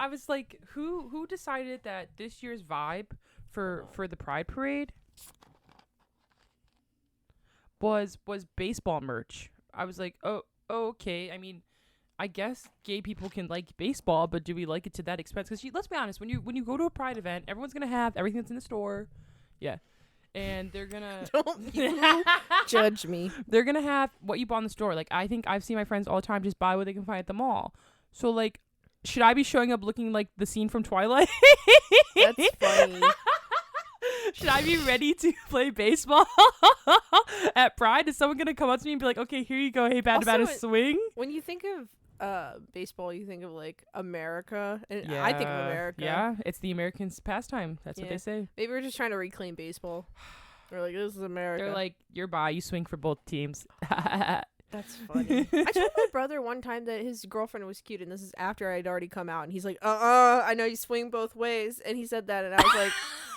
I was like, who decided that this year's vibe for the Pride Parade was baseball merch? I was like, oh, okay. I mean, I guess gay people can like baseball, but do we like it to that expense? Because let's be honest, when you go to a Pride event, everyone's gonna have everything that's in the store, yeah, and they're gonna Don't you judge me. they're gonna have what you bought in the store. Like, I think I've seen my friends all the time just buy what they can find at the mall. So like, should I be showing up looking like the scene from Twilight? That's funny. Should I be ready to play baseball at Pride? Is someone gonna come up to me and be like, "Okay, here you go. Hey, bad about a swing"? When you think of baseball, you think of like America, and I think of America. Yeah, it's the Americans' pastime. That's what they say. Maybe we're just trying to reclaim baseball. We're like, this is America. They're like, you're bi, you swing for both teams. That's funny. I told my brother one time that his girlfriend was cute, and this is after I'd already come out, and he's like, I know you swing both ways, and he said that, and I was like,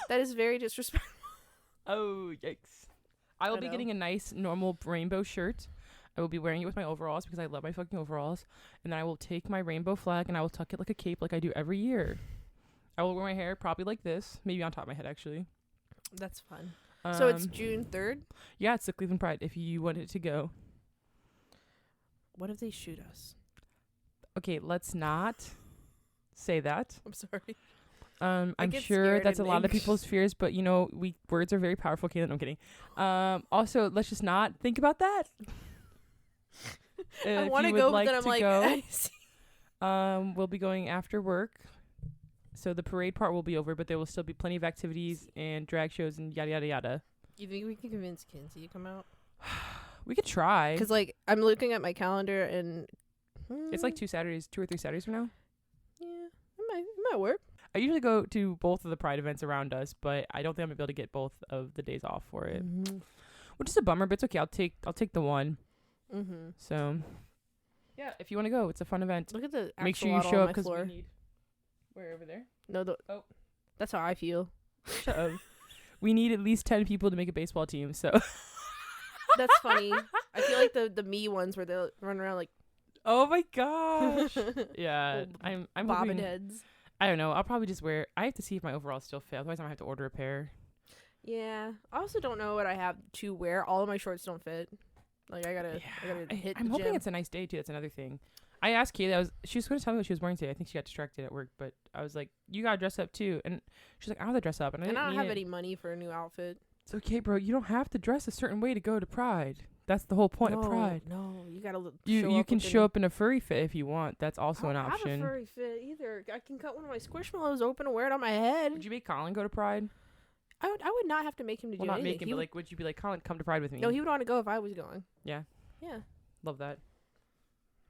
that is very disrespectful. Oh, yikes. I will be getting a nice, normal rainbow shirt. I will be wearing it with my overalls because I love my fucking overalls. And then I will take my rainbow flag and I will tuck it like a cape like I do every year. I will wear my hair probably like this. Maybe on top of my head, actually. That's fun. So it's June 3rd? Yeah, it's the Cleveland Pride if you wanted to go. What if they shoot us? Okay, let's not say that. I'm sorry. I'm sure that's a lot of people's fears, but you know, words are very powerful, Caitlin. I'm kidding. Also, let's just not think about that. I want to go, but then I'm like, we'll be going after work. So the parade part will be over, but there will still be plenty of activities and drag shows and yada, yada, yada. You think we can convince Kinsey to come out? We could try. Because, like, I'm looking at my calendar and... it's like 2 or 3 Saturdays from now. Yeah, it might work. I usually go to both of the Pride events around us, but I don't think I'm going to be able to get both of the days off for it. Mm-hmm. Which is a bummer, but it's okay. I'll take the one. Mm-hmm. So, yeah, if you want to go, it's a fun event. Look at the Make sure you show up because we need... Where, over there? No, that's how I feel. Shut up. We need at least 10 people to make a baseball team, so... That's funny. I feel like the me ones where they run around like... Oh my gosh. Yeah. I'm bobbing heads. I don't know. I'll probably just wear... I have to see if my overalls still fit. Otherwise, I might have to order a pair. Yeah. I also don't know what I have to wear. All of my shorts don't fit. Like, I gotta hit I'm the hoping gym. it's a nice day, too. That's another thing. I asked Kayla, she was going to tell me what she was wearing today. I think she got distracted at work, but I was like, you got to dress up, too. And she's like, I don't have to dress up. And I don't have any money for a new outfit. It's okay, bro. You don't have to dress a certain way to go to Pride. That's the whole point of Pride. No, you gotta you can show up in a furry fit if you want. That's also an option. I don't have a furry fit either. I can cut one of my squishmallows open and wear it on my head. Would you make Colin go to Pride? I would not have to make him to do anything. Not make him, but like, would you be like, Colin, come to Pride with me? No, he would want to go if I was going. Yeah. Yeah. Love that.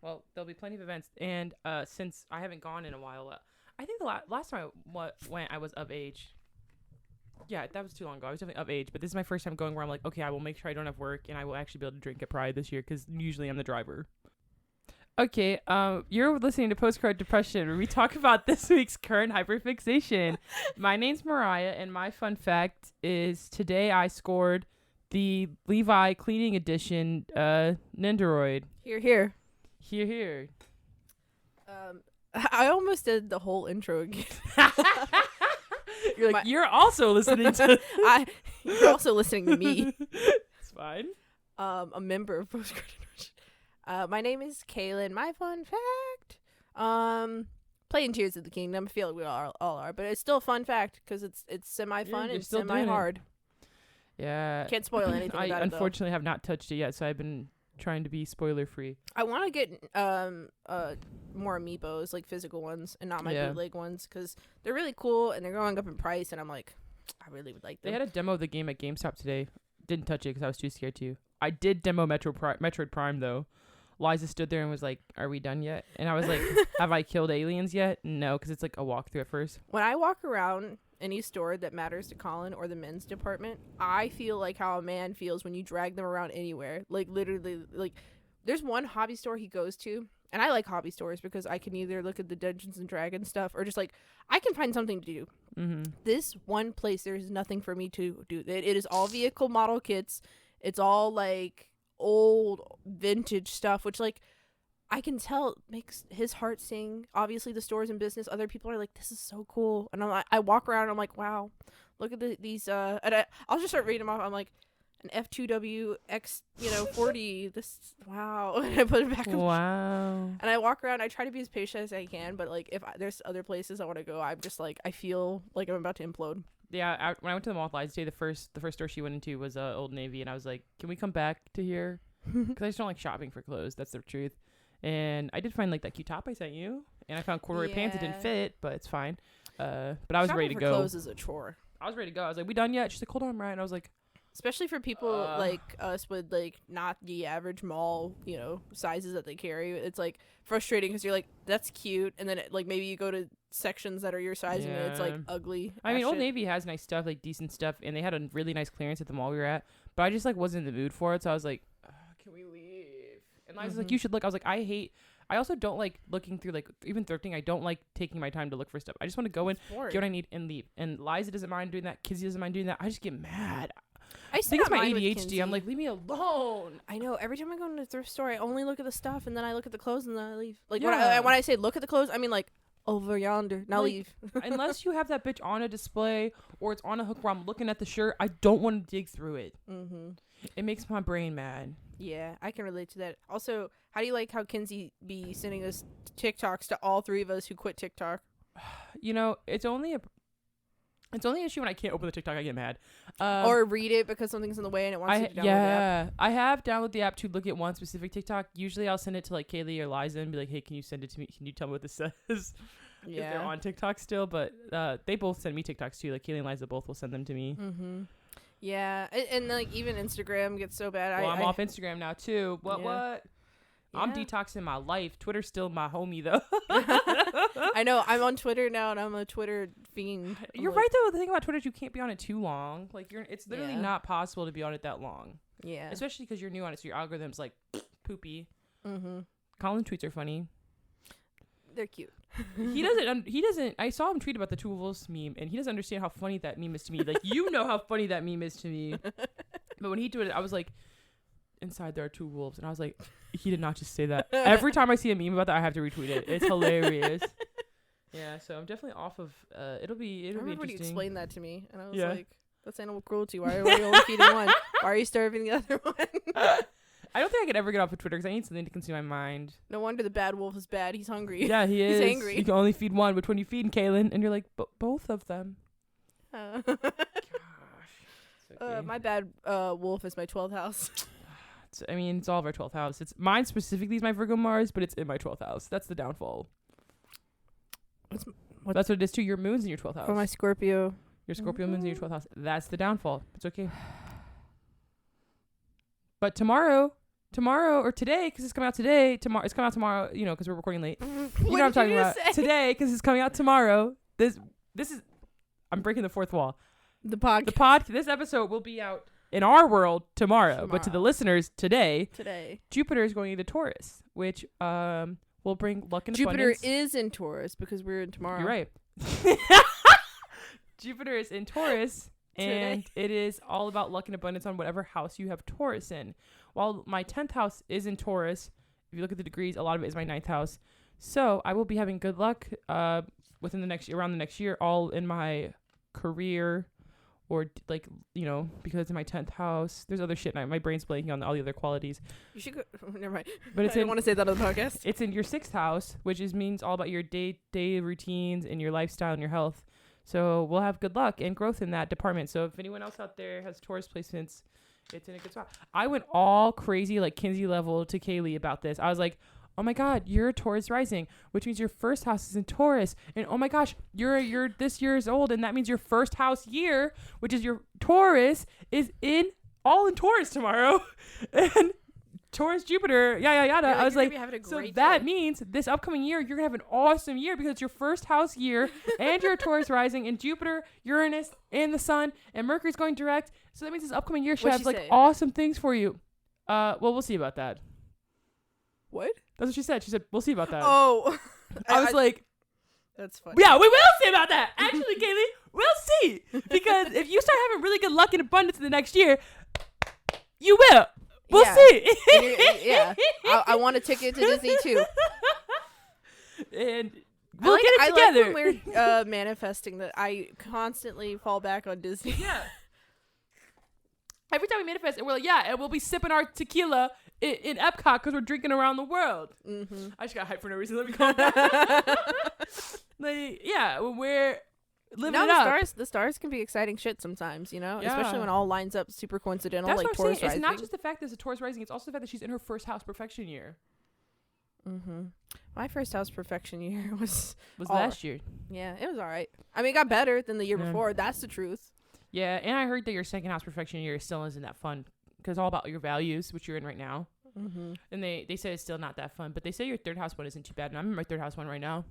Well, there'll be plenty of events, and since I haven't gone in a while, I think the last time I went, I was of age. Yeah, that was too long ago. I was definitely of age, but this is my first time going where I'm like, okay, I will make sure I don't have work, and I will actually be able to drink at Pride this year, because usually I'm the driver. Okay, you're listening to Postcard Depression, where we talk about this week's current hyperfixation. My name's Mariah, and my fun fact is today I scored the Levi Cleaning Edition Nendoroid. Here. Here. I almost did the whole intro again. You're like, you're also listening to... You're also listening to me. It's fine. A member of Postcard Depression. My name is Kaylin. My fun fact. Playing Tears of the Kingdom. I feel like we all are. But it's still a fun fact because it's semi-fun and semi-hard. Yeah. Can't spoil anything about it, I unfortunately have not touched it yet, so I've been trying to be spoiler-free. I want to get more amiibos, like physical ones, and not my bootleg ones, because they're really cool, and they're going up in price, and I'm like, I really would like them. They had a demo of the game at GameStop today. Didn't touch it because I was too scared to. I did demo Metroid Prime, though. Liza stood there and was like, are we done yet? And I was like, have I killed aliens yet? No, because it's like a walkthrough at first. When I walk around any store that matters to Colin or the men's department, I feel like how a man feels when you drag them around anywhere. Like, literally, like, there's one hobby store he goes to, and I like hobby stores because I can either look at the Dungeons and Dragons stuff or just, like, I can find something to do. Mm-hmm. This one place, there's nothing for me to do. It is all vehicle model kits. It's all, like, old vintage stuff, which, like, I can tell it makes his heart sing. Obviously, the store's in business. Other people are like, this is so cool. And I walk around and I'm like, wow, look at these. And I'll just start reading them off. I'm like, an F2W X, 40. This, wow. And I put it back. Wow. And I walk around. I try to be as patient as I can. But, like, if there's other places I want to go, I'm just like, I feel like I'm about to implode. Yeah, when I went to the mall last day, the first store she went into was Old Navy. And I was like, can we come back to here? Because I just don't like shopping for clothes. That's the truth. And I did find like that cute top I sent you, and I found corduroy pants. It didn't fit, but it's fine. But I was shopping ready to for go. Clothes is a chore. I was ready to go. I was like, "We done yet?" She's like, "Hold on, Mariah." And I was like, especially for people like us with like not the average mall, sizes that they carry. It's like frustrating because you're like, that's cute, and then like maybe you go to sections that are your size and it's like ugly. I mean, Old Navy has nice stuff, like decent stuff, and they had a really nice clearance at the mall we were at. But I just like wasn't in the mood for it, so I was like, "Can we leave?" And Liza's like, "You should look." I was like, I also don't like looking through, like, even thrifting. I don't like taking my time to look for stuff. I just want to go in, get what I need, and leave. And Liza doesn't mind doing that. Kizzy doesn't mind doing that. I just get mad. I think it's my ADHD. I'm like, leave me alone. I know. Every time I go into a thrift store, I only look at the stuff, and then I look at the clothes, and then I leave. Like, when I say look at the clothes, I mean, like, over yonder. Now leave. Unless you have that bitch on a display or it's on a hook where I'm looking at the shirt, I don't want to dig through it. Mm-hmm. It makes my brain mad. Yeah, I can relate to that. Also, how do you like how Kinsey be sending us TikToks to all three of us who quit TikTok? It's only an issue when I can't open the TikTok. I get mad. Or read it because something's in the way and it wants you to download the app. I have downloaded the app to look at one specific TikTok. Usually I'll send it to like Kaylee or Liza and be like, hey, can you send it to me? Can you tell me what this says? Yeah. If they're on TikTok still. But they both send me TikToks too. Like Kaylee and Liza both will send them to me. Mm-hmm. Yeah. And like even Instagram gets so bad. Well, I'm off Instagram now too. What? Yeah. I'm detoxing my life. Twitter's still my homie though. I know. I'm on Twitter now and I'm a Twitter fiend. You're right though. The thing about Twitter is you can't be on it too long. Like it's literally not possible to be on it that long. Yeah. Especially because you're new on it, so your algorithm's like poopy. Mm-hmm. Colin's tweets are funny. They're cute. He doesn't. I saw him tweet about the Two Wolves meme, and he doesn't understand how funny that meme is to me. Like how funny that meme is to me. But when he tweeted it, I was like, inside there are two wolves, and I was like, he did not just say that. Every time I see a meme about that, I have to retweet it. It's hilarious. Yeah, so I'm definitely off of. It'll be interesting. When you explained that to me, and I was like, that's animal cruelty. Why are we only feeding one? Why are you starving the other one? I don't think I could ever get off of Twitter because I need something to consume my mind. No wonder the bad wolf is bad. He's hungry. Yeah, he is. He's angry. You can only feed one. Which one you feeding, Kaylin? And you're like, both of them. Gosh. Okay. My bad wolf is my 12th house. It's all of our 12th house. It's mine specifically is my Virgo Mars, but it's in my 12th house. That's the downfall. That's what it is too. Your moon's in your 12th house. Oh, my Scorpio. Your Scorpio moon's in your 12th house. That's the downfall. It's okay. But tomorrow or today, because it's coming out today. It's coming out tomorrow. Because we're recording late. You know what I'm talking about. Today, because it's coming out tomorrow. This is. I'm breaking the fourth wall. The podcast. This episode will be out in our world tomorrow, but to the listeners today, Jupiter is going into Taurus, which will bring luck and abundance. Jupiter is in Taurus because we're in tomorrow. You're right. Jupiter is in Taurus, and it is all about luck and abundance on whatever house you have Taurus in. While my 10th house is in Taurus, if you look at the degrees, a lot of it is my 9th house. So I will be having good luck within the next year, all in my career. Or because it's in my 10th house. There's other shit. My brain's blanking on all the other qualities. You should go. Never mind. But I don't want to say that on the podcast. It's in your 6th house, which means all about your day routines and your lifestyle and your health. So we'll have good luck and growth in that department. So if anyone else out there has Taurus placements, it's in a good spot. I went all crazy, like Kinsey level, to Kaylee about this. I was like, oh my God, you're a Taurus rising, which means your first house is in Taurus. And oh my gosh, you're this year's old, and that means your first house year, which is your Taurus, is in Taurus tomorrow. And Taurus, Jupiter, yada. I was like, so that means this upcoming year, you're going to have an awesome year because it's your first house year and you're Taurus rising, and Jupiter, Uranus, and the sun, and Mercury's going direct. So that means this upcoming year should have awesome things for you. Well, we'll see about that. What? That's what she said. She said, we'll see about that. Oh. I was like, that's funny. Yeah, we will see about that. Actually, Kaylee, we'll see. Because if you start having really good luck and abundance in the next year, you will. We'll see. Yeah. I want a ticket to Disney too. And we'll get it together. I like when we're manifesting that I constantly fall back on Disney. Yeah. Every time we manifest, and we're like, yeah, and we'll be sipping our tequila in Epcot because we're drinking around the world. Mm-hmm. I just got hyped for no reason. Let me calm down. Like, yeah, when we're living it up. The stars can be exciting shit sometimes, Yeah. especially when all lines up super coincidental. That's like what I'm saying. Taurus rising. It's not just the fact that it's a Taurus rising. It's also the fact that she's in her first house perfection year. Mm-hmm. My first house perfection year was Last year. Yeah, it was all right. I mean, it got better than the year Yeah. before. That's the truth. Yeah, and I heard that your second house perfection year still isn't that fun because all about your values, which you're in right now. Mm-hmm. And they say it's still not that fun, but they say your third house one isn't too bad. And I'm in my third house one right now.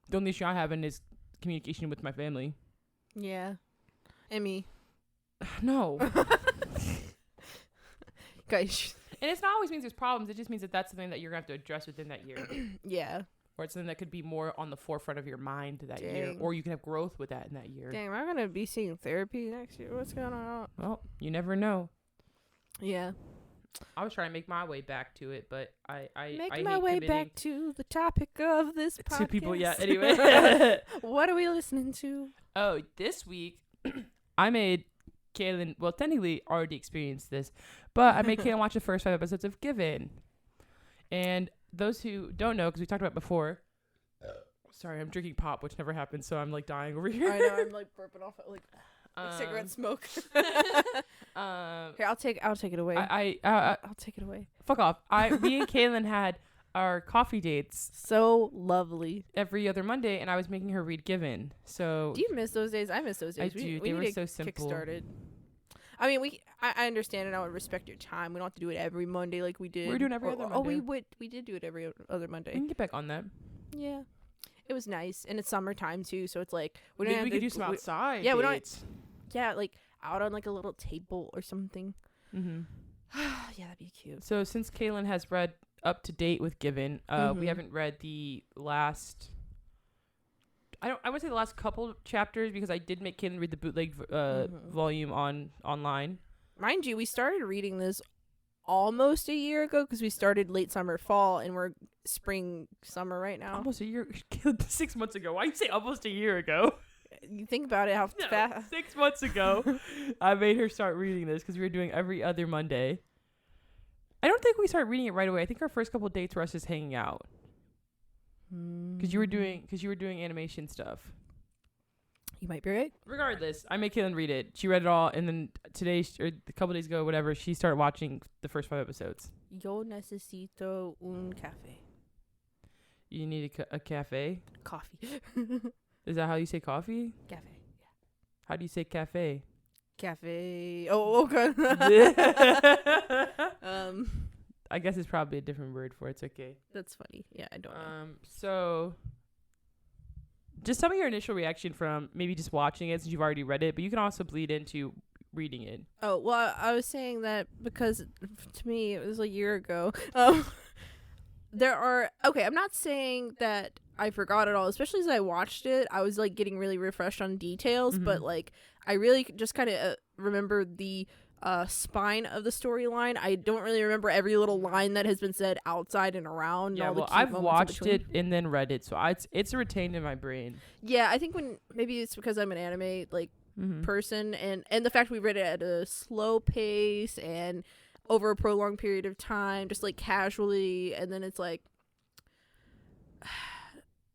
The only issue I'm having is communication with my family. Yeah. And me. No. Guys. And it's not always means there's problems. It just means that that's something that you're going to have to address within that year. Yeah. Or it's something that could be more on the forefront of your mind that year. Dang. Or you can have growth with that in that year. Dang, am I going to be seeing therapy next year? What's going on? Well, you never know. Yeah. I was trying to make my way back to it, but I Make my way back to the topic of this podcast. to people. Yeah, anyway. What are we listening to? Oh, this week I made Kaylin, well, technically already experienced this, but I made Kaylin watch the first 5 episodes of Given. And those who don't know, because we talked about it before, sorry, I'm drinking pop, which never happens, so I'm like dying over here. I know, I'm like burping off like cigarette smoke. Here, I'll take it away. I'll take it away. Fuck off. Me and Kaylin had our coffee dates So lovely. every other Monday, and I was making her read Given. So Do you miss those days? I miss those days. I do. We They were need so to simple. kickstart it. I mean, I understand and I would respect your time. We don't have to do it every Monday like we did. We're doing every other Monday. We did do it every other Monday. we can get back on that. Yeah. It was nice, and it's summertime too, so it's like Maybe have we to- could do some outside yeah, we don't- dates. Yeah, like out on like a little table or something. Mm-hmm. Yeah, that'd be cute. So since Kaylin has read up to date with Given, we haven't read the last. I would say the last couple chapters because I did make Kaylin read the bootleg volume online. Mind you, we started reading this almost a year ago because we started late summer, fall, and we're spring, summer right now. Almost a year, 6 months ago. Why you say almost a year ago? You think about it, how No, fast. 6 months ago, I made her start reading this because we were doing every other Monday. I don't think we started reading it right away. I think our first couple of dates were us just hanging out because you were doing animation stuff. You might be right. Regardless, I made Kaylin read it. She read it all, and then today or a couple days ago, whatever, she started watching the first 5 episodes. Yo necesito un café. You need a cafe? Coffee. Is that how you say coffee? Cafe. How do you say cafe? Cafe. Oh, okay. I guess it's probably a different word for it. It's okay. That's funny. Yeah, I don't know. So just tell me your initial reaction from maybe just watching it since you've already read it, but you can also bleed into reading it. Oh, well, I was saying that because to me it was a year ago. I'm not saying that I forgot it all, especially as I watched it. I was like getting really refreshed on details, but like I really just kind of remember the spine of the storyline. I don't really remember every little line that has been said outside and around. Yeah, all the well, key I've moments in watched between. it and then read it, so it's retained in my brain. Yeah, I think maybe it's because I'm an anime like person, and the fact we read it at a slow pace and over a prolonged period of time, just like casually, and then it's like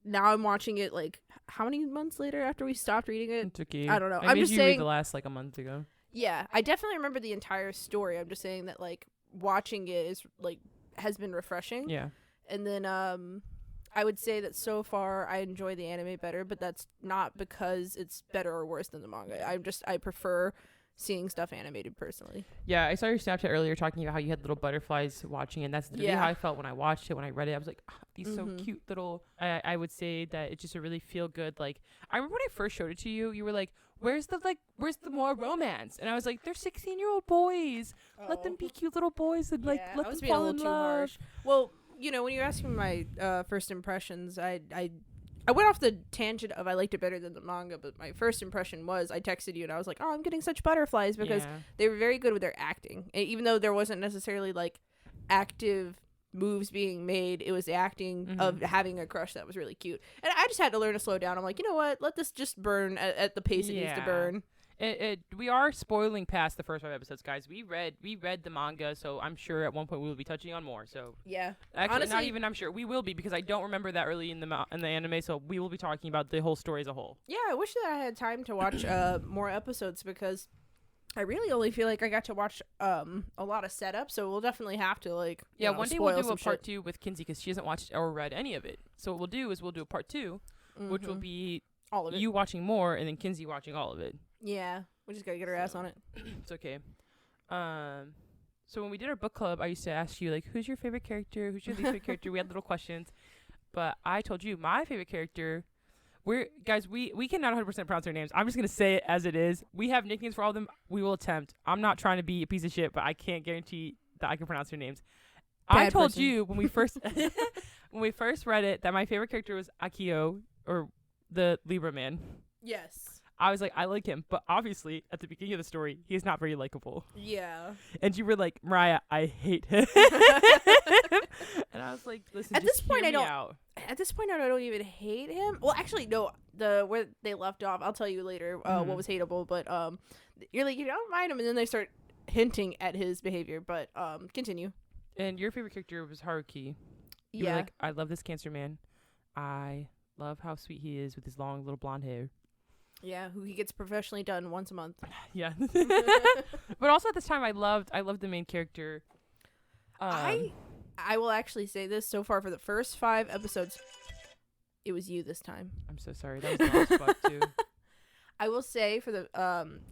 now I'm watching it like how many months later after we stopped reading it? It's okay. I don't know. I I'm made just you saying read the last like a month ago. Yeah, I definitely remember the entire story. I'm just saying that like watching it is like has been refreshing. Yeah. And then I would say that so far I enjoy the anime better, but that's not because it's better or worse than the manga. I prefer seeing stuff animated personally. Yeah, I saw your Snapchat earlier talking about how you had little butterflies watching, and that's literally how I felt when I watched it. When I read it, I was like, oh, these so cute little. I would say that it's just a really feel good. Like I remember when I first showed it to you, you were like, where's the more romance? And I was like, they're 16-year-old boys. Let them be cute little boys and like let them fall in love. Well, you know, when you're asking my first impressions, I I went off the tangent of I liked it better than the manga, but my first impression was I texted you and I was like, oh, I'm getting such butterflies because they were very good with their acting. And even though there wasn't necessarily like active moves being made, it was the acting of having a crush that was really cute. And I just had to learn to slow down. I'm like, you know what? Let this just burn at the pace it needs to burn. We are spoiling past the first 5 episodes, guys. We read the manga, so I'm sure at one point we will be touching on more. So yeah, actually, honestly, not even I'm sure we will be, because I don't remember that early in the anime. So we will be talking about the whole story as a whole. Yeah, I wish that I had time to watch more episodes, because I really only feel like I got to watch a lot of setup. So we'll definitely have to like one day we'll do a part 2 with Kinsey, because she hasn't watched or read any of it. So what we'll do is we'll do a part 2, which will be all of it. You watching more and then Kinsey watching all of it. Yeah, we just gotta get her ass on it. It's okay. So when we did our book club, I used to ask you, like, who's your favorite character? Who's your least favorite character? We had little questions. But I told you my favorite character. We cannot 100% pronounce their names. I'm just going to say it as it is. We have nicknames for all of them. We will attempt. I'm not trying to be a piece of shit, but I can't guarantee that I can pronounce their names. I told you when we first read it that my favorite character was Akio, or the Libra man. Yes. I was like, I like him, but obviously at the beginning of the story, he is not very likable. Yeah. And you were like, Mariah, I hate him. And I was like, listen, at this point I don't even hate him. Well, actually, no. Where they left off, I'll tell you later what was hateable. But you're like, you don't mind him, and then they start hinting at his behavior. But continue. And your favorite character was Haruki. You were like, I love this cancer man. I love how sweet he is with his long little blonde hair. Yeah, who he gets professionally done once a month. Yeah. But also at this time, I loved the main character. I will actually say this, so far for the first 5 episodes, it was you this time. I'm so sorry. That was the last spot too. I will say for the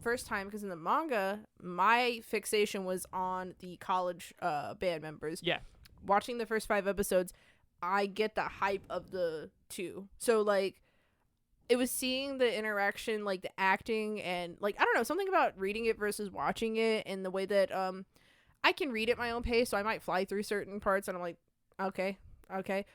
first time, because in the manga, my fixation was on the college band members. Yeah. Watching the first 5 episodes, I get the hype of the 2. So, like, it was seeing the interaction, like the acting, and like, I don't know, something about reading it versus watching it, and the way that I can read at my own pace, so I might fly through certain parts and I'm like, okay,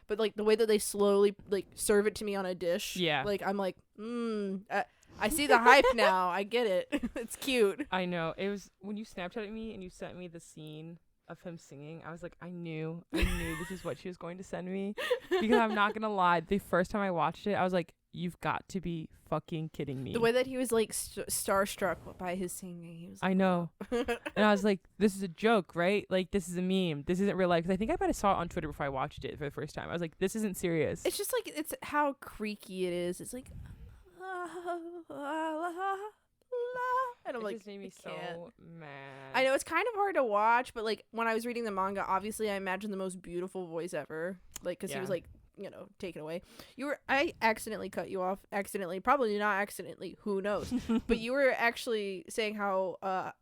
but like the way that they slowly like serve it to me on a dish, like I'm like, I see the hype now. I get it. It's cute. I know. It was when you Snapchatted me and you sent me the scene of him singing, I was like, I knew this is what she was going to send me, because I'm not gonna lie, the first time I watched it, I was like, you've got to be fucking kidding me. The way that he was like starstruck by his singing, he was like, I know. And I was like, this is a joke, right? Like, this is a meme, this isn't real life. Because I think I might have saw it on Twitter before I watched it for the first time. I was like, this isn't serious. It's just like, it's how creaky it is. It's like and I'm it like, just made me so mad. I know it's kind of hard to watch, but like when I was reading the manga, obviously I imagined the most beautiful voice ever, like, because he was like, you know, taken away. I accidentally cut you off. Probably not accidentally, who knows. But you were actually saying how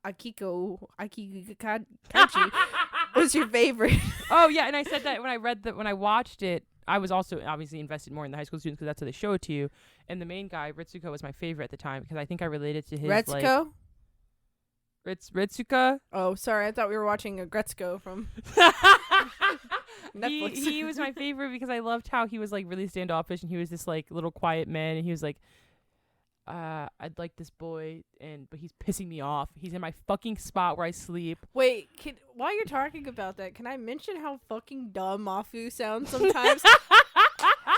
Akiko Kachi was your favorite. Oh yeah, and I said that when I watched it, I was also obviously invested more in the high school students because that's how they show it to you. And the main guy, Ritsuko, was my favorite at the time because I think I related to his Retsuko? Ritsuka? Oh, sorry. I thought we were watching a Gretzko from Netflix. He was my favorite because I loved how he was like really standoffish and he was this like little quiet man and he was like, I'd like this boy but he's pissing me off. He's in my fucking spot where I sleep. Wait, while you're talking about that, can I mention how fucking dumb Mafu sounds sometimes?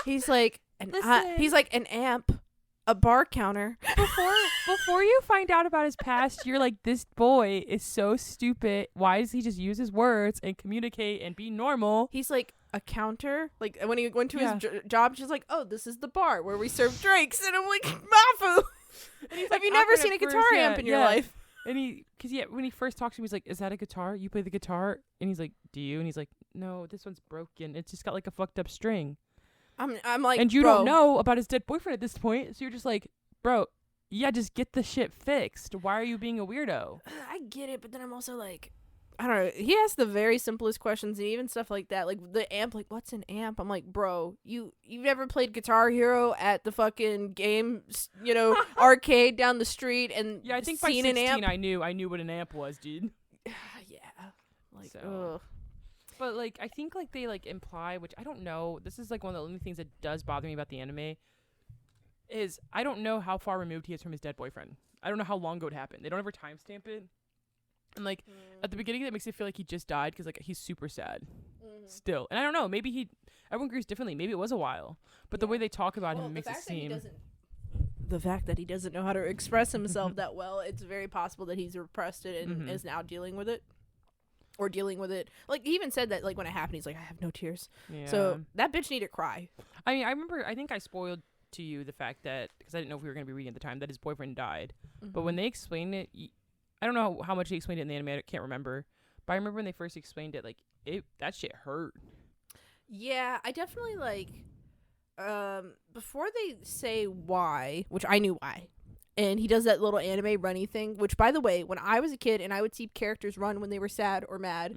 He's like an amp, a bar counter. Before you find out about his past, you're like, this boy is so stupid. Why does he just use his words and communicate and be normal? He's like a counter. Like when he went to his job, she's like, oh, this is the bar where we serve drinks. And I'm like, Mafu, have you never seen a guitar amp in your life? And when he first talks to me, he's like, is that a guitar? You play the guitar? And he's like, do you? And he's like, no, this one's broken. It's just got like a fucked up string. I'm like, and you bro, don't know about his dead boyfriend at this point, so you're just like, bro, yeah, just get the shit fixed. Why are you being a weirdo? I get it, but then I'm also like, I don't know. He asks the very simplest questions and even stuff like that, like the amp, like what's an amp? I'm like, bro, you've never played Guitar Hero at the fucking game, arcade down the street and I think by 16 I knew what an amp was, dude. Yeah, like, ugh. But like I think like they like imply, which I don't know. This is like one of the only things that does bother me about the anime. Is I don't know how far removed he is from his dead boyfriend. I don't know how long ago it happened. They don't ever timestamp it. And like at the beginning, that makes it feel like he just died because like he's super sad still. And I don't know. Maybe everyone agrees differently. Maybe it was a while. But the way they talk about him makes it seem. The fact that he doesn't know how to express himself that well, it's very possible that he's repressed it and is now dealing with it. Or dealing with it. Like, he even said that, like, when it happened, he's like, I have no tears. Yeah. So, that bitch need to cry. I mean, I think I spoiled to you the fact that, because I didn't know if we were going to be reading at the time, that his boyfriend died. But when they explained it, I don't know how much they explained it in the anime, I can't remember. But I remember when they first explained it, like, that shit hurt. Yeah, I definitely, like, before they say why, which I knew why, and he does that little anime runny thing, which, by the way, when I was a kid and I would see characters run when they were sad or mad,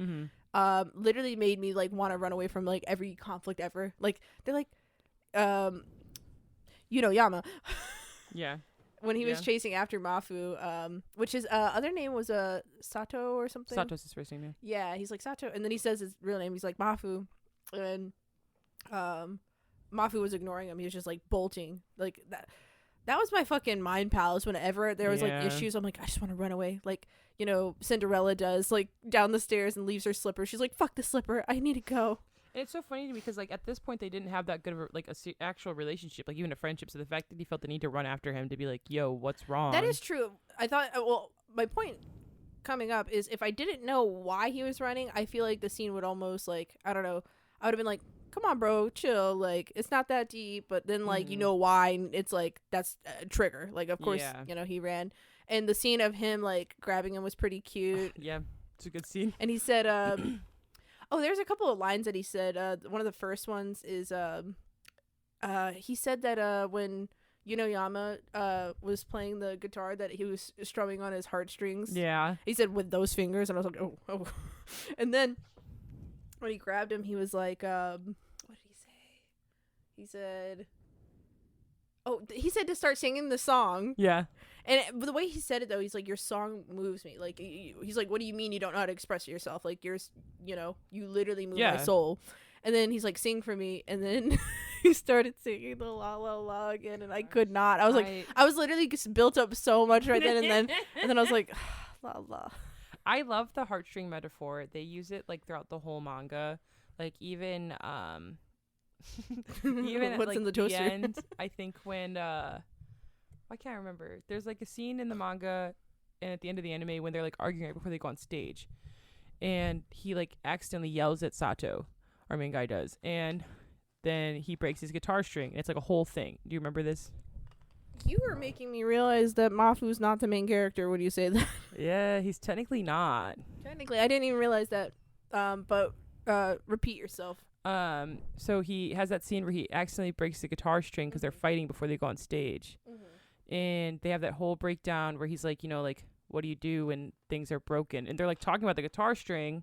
literally made me, like, want to run away from, like, every conflict ever. Like, they're like, Yama. Yeah. When he was chasing after Mafu, which his other name was Sato or something. Sato's his first name, yeah. Yeah, he's like Sato, and then he says his real name. He's like Mafu, and Mafu was ignoring him. He was just like bolting like that. That was my fucking mind palace. Whenever there was like issues, I'm like, I just want to run away. Like, you know, Cinderella does, like, down the stairs and leaves her slipper. She's like, fuck the slipper. I need to go. And it's so funny to me because, like, at this point, they didn't have that good of a actual relationship, like, even a friendship. So the fact that he felt the need to run after him to be like, yo, what's wrong? That is true. I thought, well, my point coming up is if I didn't know why he was running, I feel like the scene would almost, like, I don't know, I would have been like, come on, bro, chill. Like, it's not that deep. But then, like, you know why. And it's like, that's a trigger. Like, of course, you know, he ran. And the scene of him, like, grabbing him was pretty cute. Yeah, it's a good scene. And he said, oh, there's a couple of lines that he said. One of the first ones is, he said that when Yama was playing the guitar, that he was strumming on his heartstrings. Yeah. He said, with those fingers. And I was like, oh. And then when he grabbed him, he was like, what did he say? He said, he said to start singing the song. Yeah. And the way he said it, though, he's like, your song moves me. Like, he's like, what do you mean you don't know how to express yourself? Like, you literally move my soul. And then he's like, sing for me. And then he started singing the la la la again. And I could not. I was like, I was literally just built up so much right then. And then I was like, la la. I love the heartstring metaphor. They use it, like, throughout the whole manga. Like, even even what's at, like, in the toaster? End, I think when I can't remember. There's, like, a scene in the manga and at the end of the anime when they're, like, arguing right before they go on stage, and he, like, accidentally yells at Sato. Our main guy does, and then he breaks his guitar string, and it's like a whole thing. Do you remember this? You were making me realize that Mafu's not the main character when you say that. Yeah, he's technically not. Technically, I didn't even realize that. But repeat yourself. So he has that scene where he accidentally breaks the guitar string because they're fighting before they go on stage. And they have that whole breakdown where he's like, like, what do you do when things are broken? And they're, like, talking about the guitar string,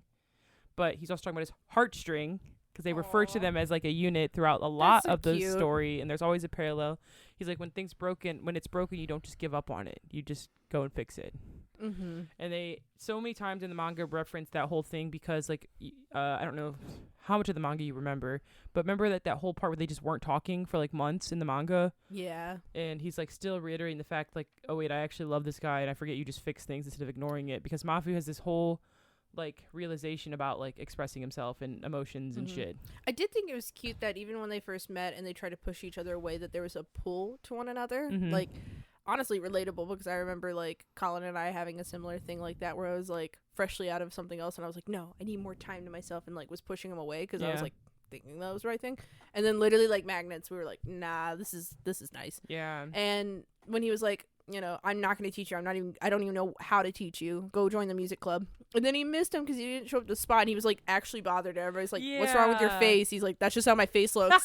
but he's also talking about his heartstring because they refer to them as, like, a unit throughout a lot of the story. And there's always a parallel. He's like, when it's broken, you don't just give up on it. You just go and fix it. And they so many times in the manga reference that whole thing because, like, I don't know how much of the manga you remember, but remember that whole part where they just weren't talking for, like, months in the manga. Yeah. And he's, like, still reiterating the fact, like, oh wait, I actually love this guy and I forget you just fix things instead of ignoring it, because Mafu has this whole, like, realization about, like, expressing himself and emotions and shit. I did think it was cute that even when they first met and they tried to push each other away, that there was a pull to one another. Like, honestly relatable, because I remember, like, Colin and I having a similar thing like that where I was, like, freshly out of something else and I was like, no, I need more time to myself, and, like, was pushing him away because I was, like, thinking that was the right thing. And then literally, like, magnets, we were like, nah, this is nice. Yeah. And when he was like, I'm not going to teach you. I don't even know how to teach you. Go join the music club. And then he missed him because he didn't show up to the spot. And he was, like, actually bothered. Everybody's like, what's wrong with your face? He's like, that's just how my face looks.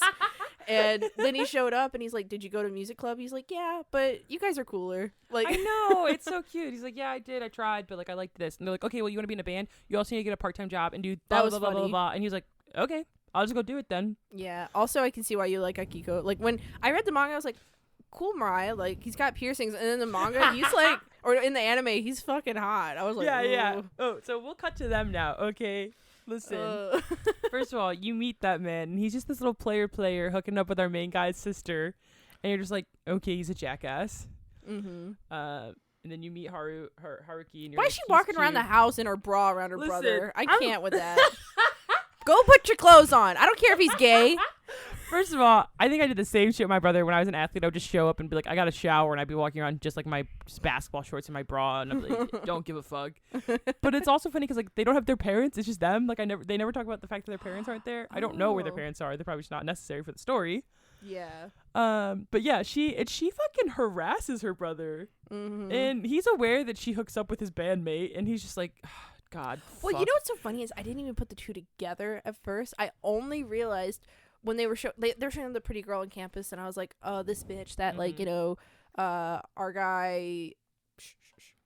And then he showed up and he's like, did you go to music club? He's like, yeah, but you guys are cooler. Like, I know. It's so cute. He's like, yeah, I did. I tried, but, like, I liked this. And they're like, okay, well, you want to be in a band? You also need to get a part-time job and do blah, blah, blah, blah, blah. And he's like, okay, I'll just go do it then. Yeah. Also, I can see why you like Akiko. Like, when I read the manga, I was like, cool, Mariah. Like, he's got piercings. And in the manga, he's like, or in the anime, he's fucking hot. I was like, yeah. Oh, so we'll cut to them now. Okay. Listen, first of all, you meet that man, and he's just this little player hooking up with our main guy's sister, and you're just like, okay, he's a jackass. Mm-hmm. And then you meet Haruki, and you're Why like, is she walking around the cute. house in her bra around her Listen, brother? I I'm- can't with that. Go put your clothes on. I don't care if he's gay. First of all, I think I did the same shit with my brother when I was an athlete. I would just show up and be like, I got a shower, and I'd be walking around just like my basketball shorts and my bra, and I'm like, don't give a fuck. But it's also funny because like they don't have their parents; it's just them. Like they never talk about the fact that their parents aren't there. I don't know where their parents are. They're probably just not necessary for the story. Yeah. But yeah, she fucking harasses her brother, and he's aware that she hooks up with his bandmate, and he's just like, God. Well, fuck. you know what's so funny is I didn't even put the two together at first. I only realized when they were they're showing the pretty girl on campus, and I was like, oh, this bitch that like, you know, our guy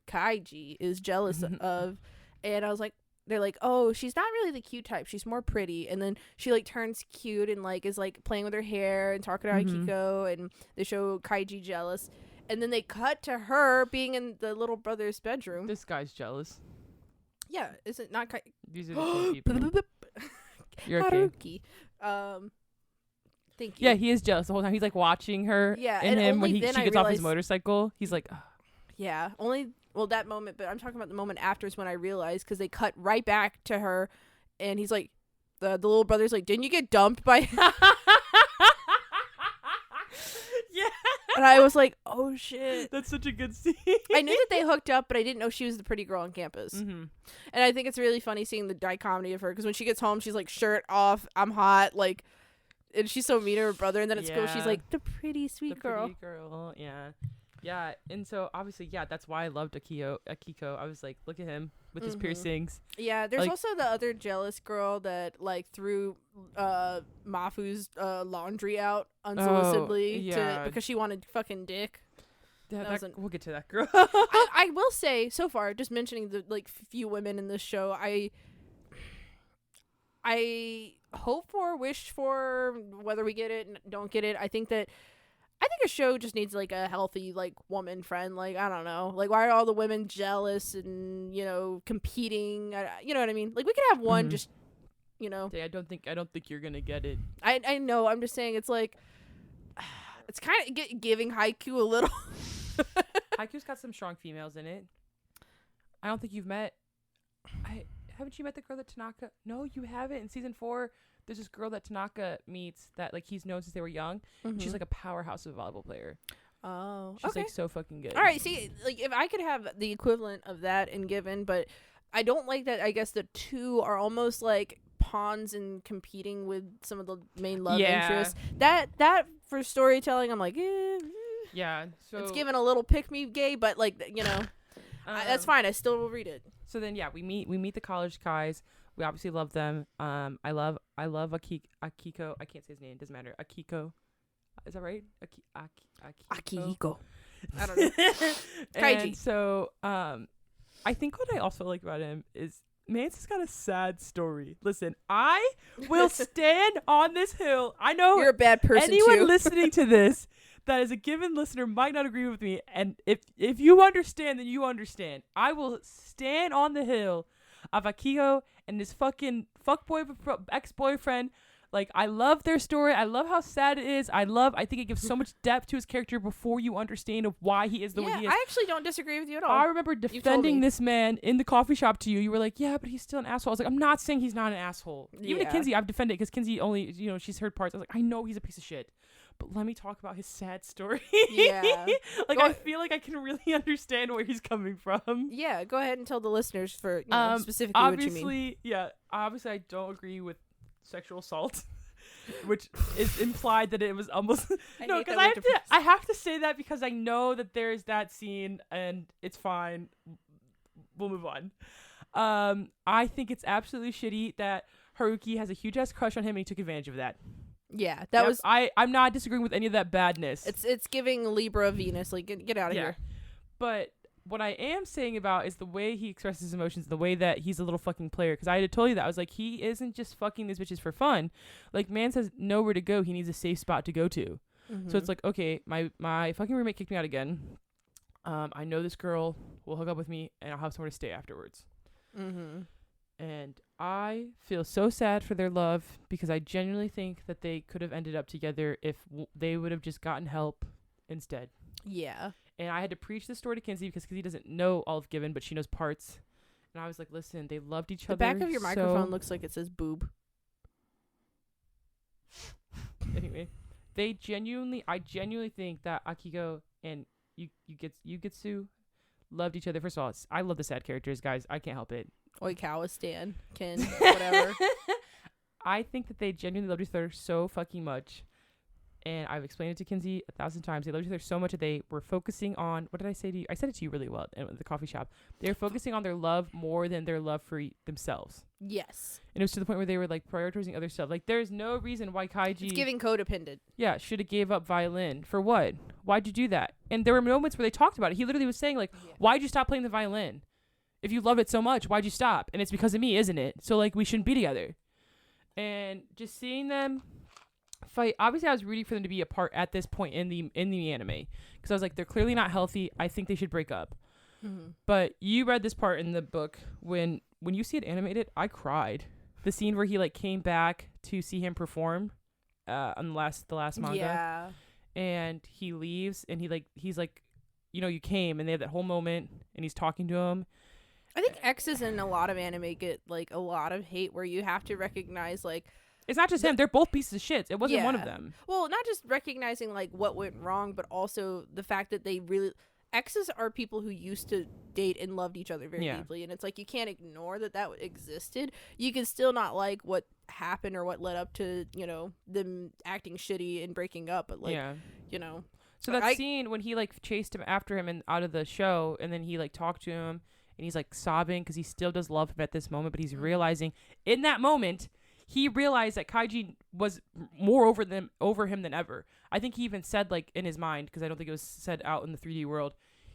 Kaiji is jealous of, and I was like, they're like, oh, she's not really the cute type, she's more pretty, and then she like turns cute and like is like playing with her hair and talking to Akiko, and they show Kaiji jealous, and then they cut to her being in the little brother's bedroom. This guy's jealous. Yeah, is it not These are the same people. You're okay. Haruki. Thank you. Yeah, he is jealous the whole time. He's like watching her. Yeah, and him when only then she I gets off his realized- motorcycle. He's like, ugh. Yeah, that moment, but I'm talking about the moment after is when I realized, because they cut right back to her, and he's like, the little brother's like, didn't you get dumped by? Yeah, And I was like, oh shit. that's such a good scene. I knew that they hooked up, but I didn't know she was the pretty girl on campus. Mm-hmm. And I think it's really funny seeing the dichotomy of her, because when she gets home, she's like, shirt off, I'm hot, like, and she's so mean to her brother, and then at school she's Yeah. like, the pretty sweet girl. Pretty girl, yeah. And so obviously, yeah, that's why I loved Akiko. I was like, look at him with his piercings. Yeah, there's Like- also the other jealous girl that like threw Mafu's laundry out unsolicitedly yeah. because she wanted fucking dick. Yeah, That wasn't- we'll get to that girl. I will say so far, just mentioning the like few women in this show, I hope for, wish for, whether we get it and don't get it. I think a show just needs like a healthy like woman friend. Like, I don't know, like why are all the women jealous and, you know, competing? You know what I mean? Like we could have one just, you know. I don't think you're gonna get it. I know. I'm just saying it's like it's kind of giving Haikyuu a little. Haikyuu's got some strong females in it. I don't think you've met. Haven't you met the girl that Tanaka? No, you haven't. In season 4, there's this girl that Tanaka meets that like he's known since they were young. And she's like a powerhouse of a volleyball player. Oh, She's okay. like so fucking good. All right. See, like if I could have the equivalent of that in Given, but I don't like that. I guess the two are almost like pawns and competing with some of the main love interests. That for storytelling, I'm like, Yeah. So it's given a little pick me gay, but like, you know, that's fine. I still will read it. So then, yeah, we meet the college guys. We obviously love them. I love Akiko. I can't say his name. Doesn't matter. Akiko. Is that right? Akihiko. I don't know. And Kaiji. so, I think what I also like about him is Mance has got a sad story. Listen, I will stand on this hill. I know You're a bad person anyone too. listening to this that is a Given listener might not agree with me, and if you understand, then you understand. I will stand on the hill of Akiko and his fucking fuckboy ex-boyfriend. Like, I love their story. I love how sad it is. I think it gives so much depth to his character before you understand of why he is the way he is. I actually don't disagree with you at all. I remember told defending me. this man in the coffee shop to you. You were like, yeah, but he's still an asshole. I was like, I'm not saying he's not an asshole. Even to Yeah. Kinsey, I've defended it because Kinsey only, she's heard parts. I was like, I know he's a piece of shit. But let me talk about his sad story. Yeah. Like, Go- I feel like I can really understand where he's coming from. Yeah, go ahead and tell the listeners for specifically what you mean. Obviously, I don't agree with sexual assault. Which is implied that it was almost no, because I have to say that because I know that there's that scene and it's fine. We'll move on. I think it's absolutely shitty that Haruki has a huge ass crush on him and he took advantage of that. Yeah, that was. I'm not disagreeing with any of that badness. It's giving Libra Venus, like get out of here. But what I am saying about is the way he expresses his emotions, the way that he's a little fucking player. Because I had told you that. I was like, he isn't just fucking these bitches for fun. Like, man has nowhere to go. He needs a safe spot to go to. So it's like, okay, my fucking roommate kicked me out again. I know this girl will hook up with me, and I'll have somewhere to stay afterwards. And I feel so sad for their love because I genuinely think that they could have ended up together if they would have just gotten help instead. Yeah. And I had to preach this story to Kinsey because Kinsey doesn't know Olive Given, but she knows parts. And I was like, listen, they loved each other. The back of your microphone looks like it says boob. Anyway, I genuinely think that Akiko and Yugetsu loved each other. First of all, I love the sad characters, guys. I can't help it. Oikawa Stan, Ken, whatever. I think that they genuinely loved each other so fucking much. And I've explained it to Kinsey 1,000 times. They loved each other so much that they were focusing on, what did I say to you? I said it to you really well at the coffee shop. They were focusing on their love more than their love for themselves. Yes. And it was to the point where they were like prioritizing other stuff. Like there's no reason why Kaiji... It's giving codependent. Yeah, should have gave up violin. For what? Why'd you do that? And there were moments where they talked about it. He literally was saying like, why'd you stop playing the violin? If you love it so much, why'd you stop? And it's because of me, isn't it? So like we shouldn't be together. And just seeing them fight, obviously I was rooting for them to be apart at this point in the anime because I was like, they're clearly not healthy. I think they should break up. Mm-hmm. But you read this part in the book. When you see it animated, I cried. The scene where he like came back to see him perform on the last manga. Yeah. And he leaves and he's like, you know, you came, and they have that whole moment and he's talking to him. I think exes in a lot of anime get like a lot of hate where you have to recognize like it's not just him. They're both pieces of shit. It wasn't one of them. Well, not just recognizing like what went wrong, but also the fact that they really exes are people who used to date and loved each other very deeply, and it's like you can't ignore that existed. You can still not like what happened or what led up to, you know, them acting shitty and breaking up, but like you know. So that scene when he like chased him after him and out of the show, and then he like talked to him and he's like sobbing because he still does love him at this moment, but he's realizing in that moment he realized that Kaiji was more over him than ever. I think he even said like in his mind, because I don't think it was said out in the 3D world,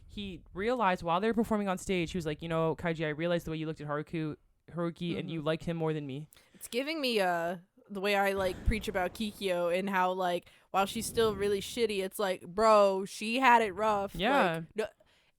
he realized while they were performing on stage, he was like, you know, Kaiji, I realized the way you looked at Haruki and you liked him more than me. It's giving me the way I like preach about Kikyo and how like while she's still really shitty, it's like, bro, she had it rough. Yeah. Like, no,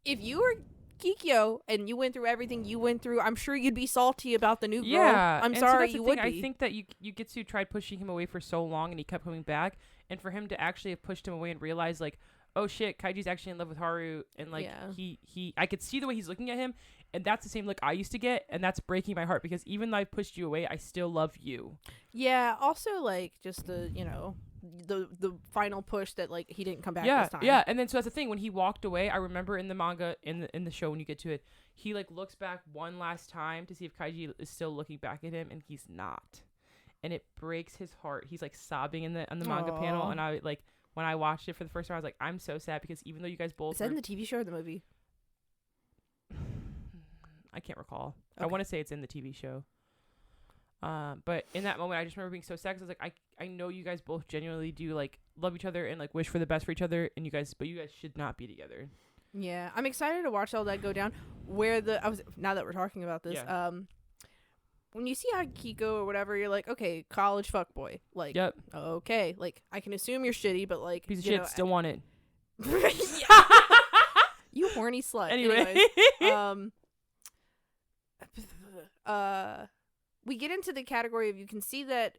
if you were Kikyo and you went through everything you went through, I'm sure you'd be salty about the new girl. I'm sorry, you would be. I think that Yugetsu tried pushing him away for so long and he kept coming back, and for him to actually have pushed him away and realize like, oh shit, Kaiji's actually in love with Haru, and like he I could see the way he's looking at him, and that's the same look I used to get, and that's breaking my heart because even though I pushed you away, I still love you. Yeah, also like just the, you know, the final push that like he didn't come back this time. Yeah, and then so that's the thing, when he walked away, I remember in the manga, in the show when you get to it, he like looks back one last time to see if Kaiji is still looking back at him, and he's not, and it breaks his heart. He's like sobbing on the manga panel, and I like when I watched it for the first time, I was like, I'm so sad because even though you guys both is that in the TV show or the movie? I can't recall. Okay. I want to say it's in the TV show. But in that moment, I just remember being so sad because I was like, I know you guys both genuinely do like love each other and like wish for the best for each other, and you guys should not be together. Yeah, I'm excited to watch all that go down. Now that we're talking about this, when you see Akiko or whatever, you're like, okay, college fuckboy, like, okay, like I can assume you're shitty, but like piece of shit, still want it. You horny slut. Anyway. We get into the category of you can see that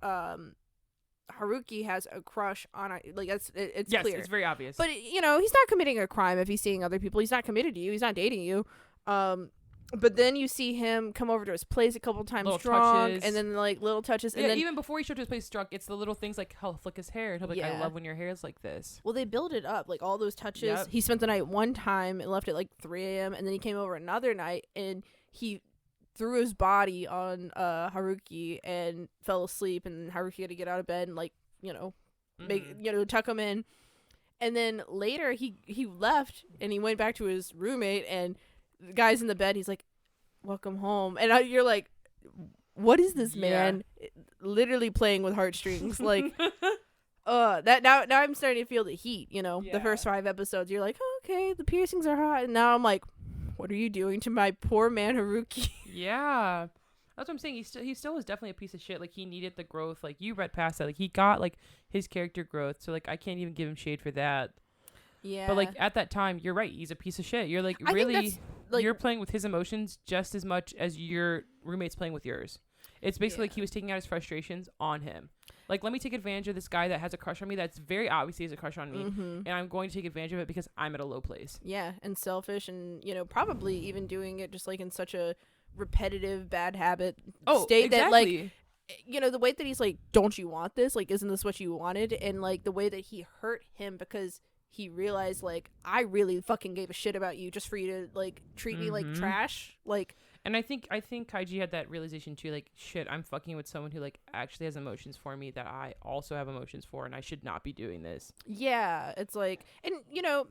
Haruki has a crush on like it's yes, clear. It's very obvious. But you know, he's not committing a crime if he's seeing other people. He's not committed to you. He's not dating you. But then you see him come over to his place a couple times little drunk, touches. and then like little touches. And then even before he showed to his place drunk, it's the little things like he'll flick his hair and he'll be like, I love when your hair is like this. Well, they build it up, like all those touches. Yep. He spent the night one time and left at like 3 a.m. and then he came over another night and he threw his body on Haruki and fell asleep, and Haruki had to get out of bed and like, you know, tuck him in. And then later he left and he went back to his roommate, and the guy's in the bed. He's like, welcome home. And you're like, what is this man literally playing with heartstrings? Like, that now I'm starting to feel the heat, you know. The first 5 episodes you're like, oh, okay, the piercings are hot, and now I'm like, what are you doing to my poor man Haruki? Yeah, that's what I'm saying. He still was definitely a piece of shit. Like, he needed the growth. Like, you read past that. Like, he got like his character growth, so like I can't even give him shade for that. Yeah, but like at that time, you're right, he's a piece of shit. You're like, I really, think like you're playing with his emotions just as much as your roommate's playing with yours. It's basically like he was taking out his frustrations on him. Like, let me take advantage of this guy that has a crush on me that's very obviously has a crush on me, and I'm going to take advantage of it because I'm at a low place. Yeah, and selfish, and probably even doing it just like in such a repetitive bad habit state that like the way that he's like, don't you want this? Like, isn't this what you wanted? And like the way that he hurt him because he realized like, I really fucking gave a shit about you just for you to like treat me like trash. Like, and I think Kaiji had that realization too, like, shit, I'm fucking with someone who like actually has emotions for me that I also have emotions for, and I should not be doing this. Yeah, it's like, and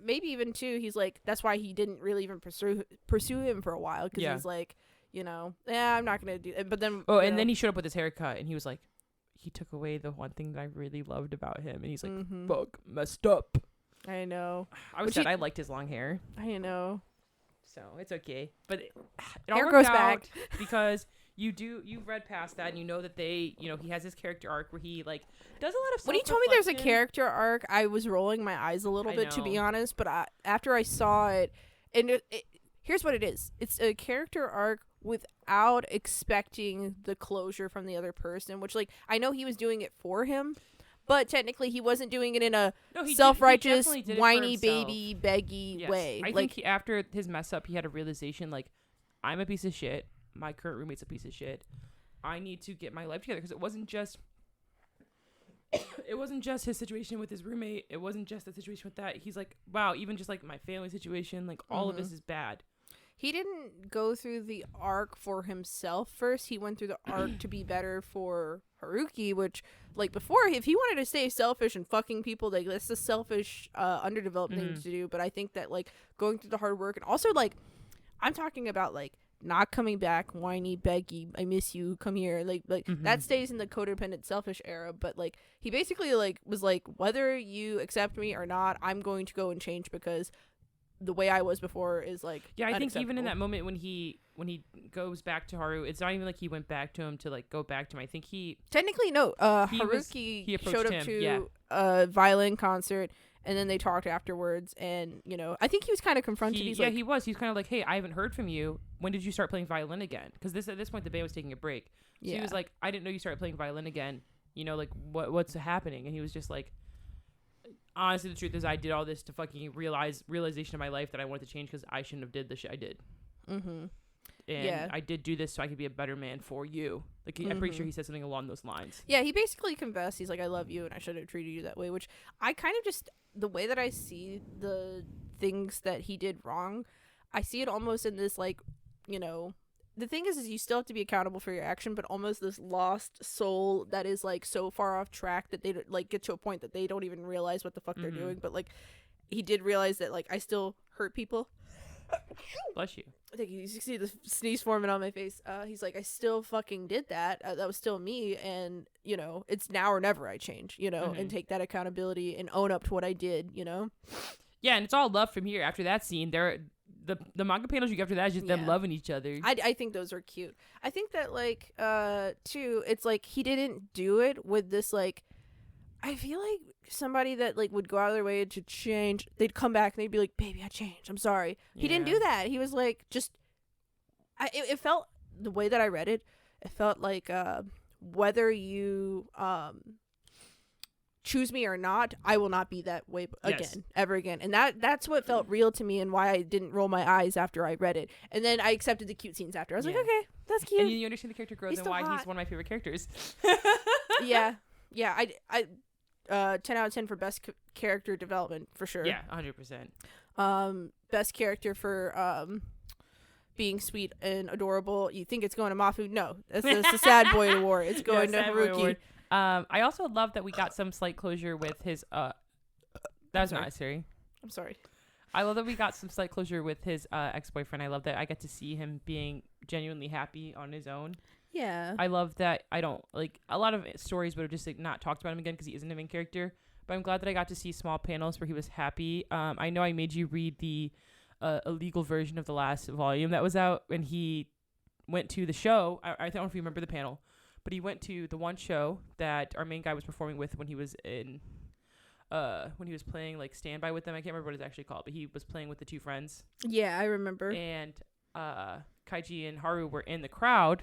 maybe even too, he's like, that's why he didn't really even pursue him for a while, because he's like, I'm not gonna do it. But then and then he showed up with his haircut, and he was like, he took away the one thing that I really loved about him, and he's like, fuck, messed up. I know. I was sad. I liked his long hair. I know. So it's okay, but it all hair goes goes back because you've read past that, and you know that he has his character arc where he like does a lot of. When he told me there's a character arc, I was rolling my eyes a little bit, to be honest. But after I saw it, and here's what it is: it's a character arc without expecting the closure from the other person, which like I know he was doing it for him. But technically, he wasn't doing it in a self-righteous, whiny baby, beggy way. I think after his mess up, he had a realization, like, I'm a piece of shit. My current roommate's a piece of shit. I need to get my life together. Because it wasn't just his situation with his roommate. It wasn't just the situation with that. He's like, wow, even just, like, my family situation, like, all of this is bad. He didn't go through the arc for himself first. He went through the arc to be better for Haruki, which, like, before, if he wanted to stay selfish and fucking people, like, that's a selfish, underdeveloped thing to do. But I think that, like, going through the hard work, and also, like, I'm talking about, like, not coming back, whiny, beggy, I miss you, come here. Like that stays in the codependent, selfish era. But, like, he basically, like, was like, whether you accept me or not, I'm going to go and change because the way I was before is like I think even in that moment when he goes back to Haru, it's not even like he went back to him to like go back to him. I think he technically Haruki showed up to a violin concert, and then they talked afterwards, and I think he was kind of confronted. He's kind of like, hey, I haven't heard from you. When did you start playing violin again? Because at this point the band was taking a break. So he was like, I didn't know you started playing violin again. Like what's happening? And he was just like, honestly, the truth is I did all this to fucking realization of my life that I wanted to change because I shouldn't have did the shit I did. And I did do this so I could be a better man for you. Like, I'm pretty sure he said something along those lines. Yeah, he basically confessed. He's like, I love you and I should have treated you that way, which I kind of just, the way that I see the things that he did wrong, I see it almost in this, like, the thing is you still have to be accountable for your action, but almost this lost soul that is like so far off track that they like get to a point that they don't even realize what the fuck they're doing. But like, he did realize that like I still hurt people. Bless you. I think you see the sneeze forming on my face. He's like, I still fucking did that. That was still me, and it's now or never. I change, and take that accountability and own up to what I did. Yeah, and it's all love from here. After that scene, the manga panels you get after that is just them loving each other. I think those are cute. I think that like too, it's like he didn't do it with this like, I feel like somebody that like would go out of their way to change, they'd come back and they'd be like, baby, I changed, I'm sorry. He didn't do that. He was like, just it felt, the way that I read it, it felt like whether you choose me or not, I will not be that way again, ever again. And that's what felt real to me, and why I didn't roll my eyes after I read it. And then I accepted the cute scenes after. I was like, okay, that's cute. And you understand the character growth and why he's one of my favorite characters. yeah. I 10 out of 10 for best character development for sure. Yeah, 100%. Best character for being sweet and adorable. You think it's going to Mafu? No, that's a sad boy award. It's going to Haruki. I also love that we got some slight closure with his that was not necessary. I'm sorry. I love that we got some slight closure with his ex-boyfriend. I love that I get to see him being genuinely happy on his own. Yeah. I love that. I don't like, a lot of stories would have just like not talked about him again because he isn't a main character, but I'm glad that I got to see small panels where he was happy. I know I made you read the illegal version of the last volume that was out, and he went to the show. I don't know if you remember the panel, but he went to the one show that our main guy was performing with when he was in when he was playing like Standby with them. I can't remember what it's actually called, but he was playing with the two friends. Yeah, I remember. And Kaiji and Haru were in the crowd,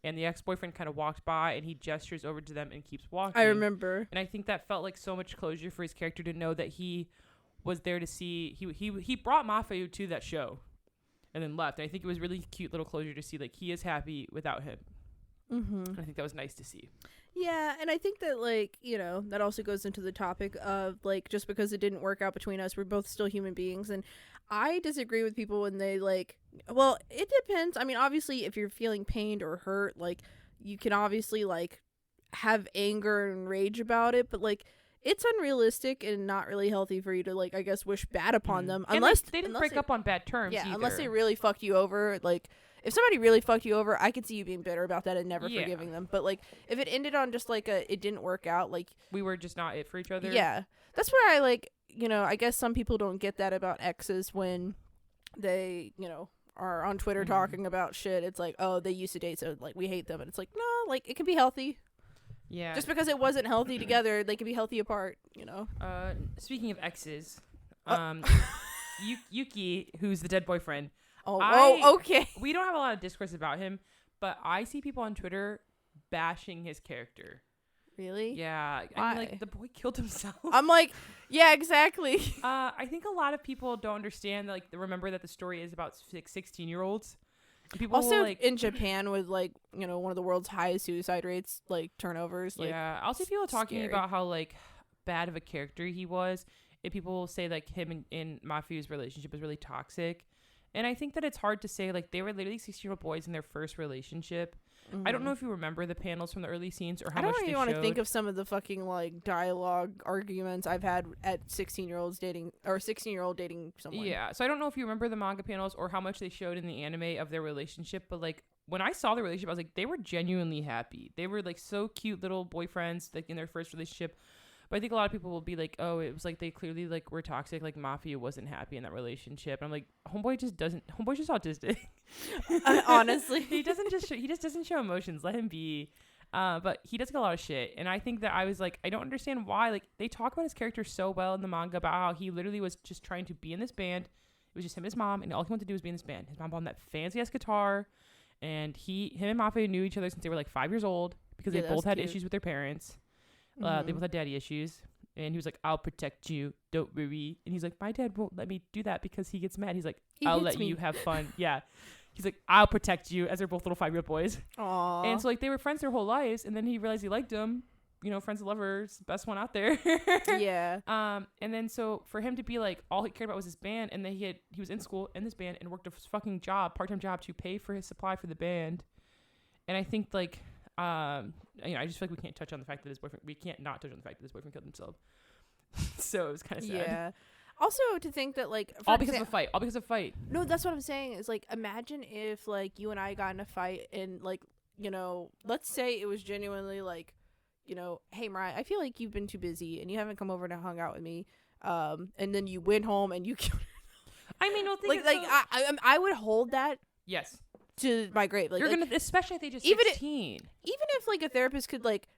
and the ex-boyfriend kind of walked by, and he gestures over to them and keeps walking. I remember. And I think that felt like so much closure for his character to know that he was there to see. He brought Mafuyu to that show, and then left. And I think it was really cute little closure to see like he is happy without him. I think that was nice to see. Yeah, and I think that, like, you know, that also goes into the topic of, like, just because it didn't work out between us, we're both still human beings. And I disagree with people when they, like, well, it depends. I mean, obviously, if you're feeling pained or hurt, like, you can obviously, like, have anger and rage about it. But, like, it's unrealistic and not really healthy for you to, like, I guess, wish bad upon them. And unless they didn't break up on bad terms either. Unless they really fucked you over, like... If somebody really fucked you over, I could see you being bitter about that and never forgiving them. But, like, if it ended on just, like, it didn't work out, like... We were just not it for each other. Yeah. That's where I, like, you know, I guess some people don't get that about exes when they, you know, are on Twitter talking about shit. It's like, oh, they used to date, so, like, we hate them. And it's like, no, like, it can be healthy. Yeah. Just because it wasn't healthy together, they can be healthy apart, you know? Speaking of exes, Yuki, who's the dead boyfriend... okay. We don't have a lot of discourse about him, but I see people on Twitter bashing his character. Really? Yeah. Why? I mean, like, the boy killed himself. I'm like, yeah, exactly. I think a lot of people don't understand, like, remember that the story is about 16-year-olds. People also, like, in Japan with, like, you know, one of the world's highest suicide rates, like, turnovers. Like, yeah. I'll see people talking scary. about how, like, bad of a character he was. And people say, like, him and Mafuyu's relationship was really toxic. And I think that it's hard to say, like, they were literally 16-year-old boys in their first relationship. I don't know if you remember the panels from the early scenes or how much they showed. I don't even want to think of some of the fucking, like, dialogue arguments I've had at 16-year-olds dating, or 16-year-old dating someone. Yeah, so I don't know if you remember the manga panels or how much they showed in the anime of their relationship, but, like, when I saw the relationship, I was like, they were genuinely happy. They were, like, so cute little boyfriends, like, in their first relationship. But I think a lot of people will be like, oh, it was like they clearly like were toxic. Like Mafia wasn't happy in that relationship. And I'm like, Homeboy's just autistic. Honestly, he just doesn't show emotions. Let him be. But he does get a lot of shit. And I think that I was like, I don't understand why. Like they talk about his character so well in the manga about how he literally was just trying to be in this band. It was just him and his mom, and all he wanted to do was be in this band. His mom bought him that fancy ass guitar, and him and Mafia knew each other since they were like 5 years old because they both had issues with their parents. They both had daddy issues, and he was like, I'll protect you, don't worry. And he's like, my dad won't let me do that because he gets mad. He's like, I'll let you have fun. Yeah. He's like, I'll protect you, as they're both little 5-year-old boys. Aww. And so like they were friends their whole lives, and then he realized he liked him. You know, friends and lovers, best one out there. Yeah. And then so for him to be like, all he cared about was his band, and then he was in school in this band and worked a fucking part-time job to pay for his supply for the band. And I think like, you know, I just feel like we can't touch on the fact that we can't not touch on the fact that his boyfriend killed himself. So it was kind of sad. Yeah. Also, to think that, like... All because of a fight. No, that's what I'm saying. Is, like, imagine if, like, you and I got in a fight and, like, you know, let's say it was genuinely, like, you know, hey, Mariah, I feel like you've been too busy and you haven't come over and hung out with me. And then you went home and you killed I mean, no, I would hold that. Yes. To my grave. Like, you're gonna, especially if they just 16. Even if like a therapist could like